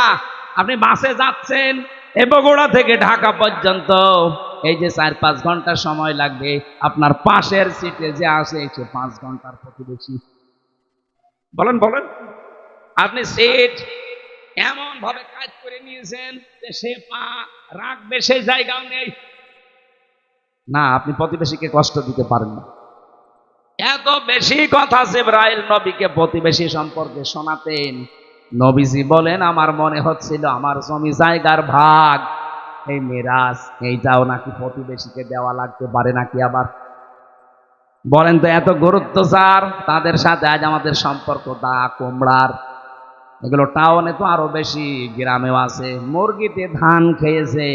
আপনি বাসে যাচ্ছেন এ বগুড়া থেকে ঢাকা পর্যন্ত, এই যে 4-5 ঘন্টা সময় লাগবে, আপনার পাশের সিটে যে আসে সে 5 ঘন্টার প্রতিবেশী। বলেন বলেন, আপনি সিট এমন ভাবে কাজ করে নিয়েছেন যে সে পা রাখবে সেই জায়গাও নেই। না, আপনি প্রতিবেশীকে কষ্ট দিতে পারেন না। এত বেশি কথা জিবরাইল নবীকে প্রতিবেশী সম্পর্কে শোনাতেন। নবীজি বলেন, আমার মনে হচ্ছিল আমার জমি জায়গার ভাগ, এই মিরাজ এইটাও নাকি প্রতিবেশীকে দেওয়া লাগতে পারে নাকি। আবার বলেন তো, এত গুরুত্ব স্যার তাদের সাথে আজ আমাদের সম্পর্ক দা কুমড়ার। এগুলো টাউনে তো আরো বেশি, গ্রামেও আছে। মুরগিতে ধান খেয়েছে,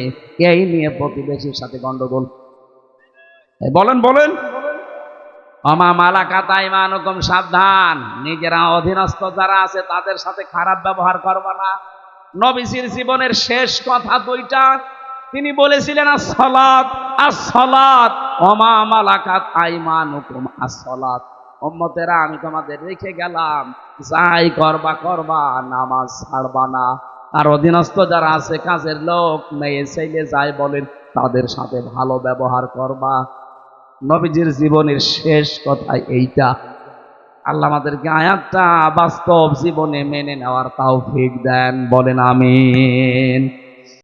এই নিয়ে প্রতিবেশীর সাথে গন্ডগোল। বলেন বলেন, আমা মালাকাত আইমানুকুম, সাবধান, নিজেরা অধীনস্থ যারা আছে তাদের সাথে খারাপ ব্যবহার করবা না। নবীজির জীবনের শেষ কথা দুইটা, তিনি বলেছিলেন as-সালাত as-সালাত, আমা মালাকাত আইমানুকুম as-সালাত। উম্মতেরা, আমি তোমাদের রেখে গেলাম, যাই করবা করবা, নামাজ ছাড়বা না। আর অধীনস্থ যারা আছে, কাজের লোক, মেয়ে ছেলে যাই বলেন, তাদের সাথে ভালো ব্যবহার করবা। নবীজির জীবনের শেষ কথা এইটা। আল্লাহ আমাদেরকে আয়াতটা বাস্তব জীবনে মেনে নেওয়ার তৌফিক দেন, বলেন আমিন।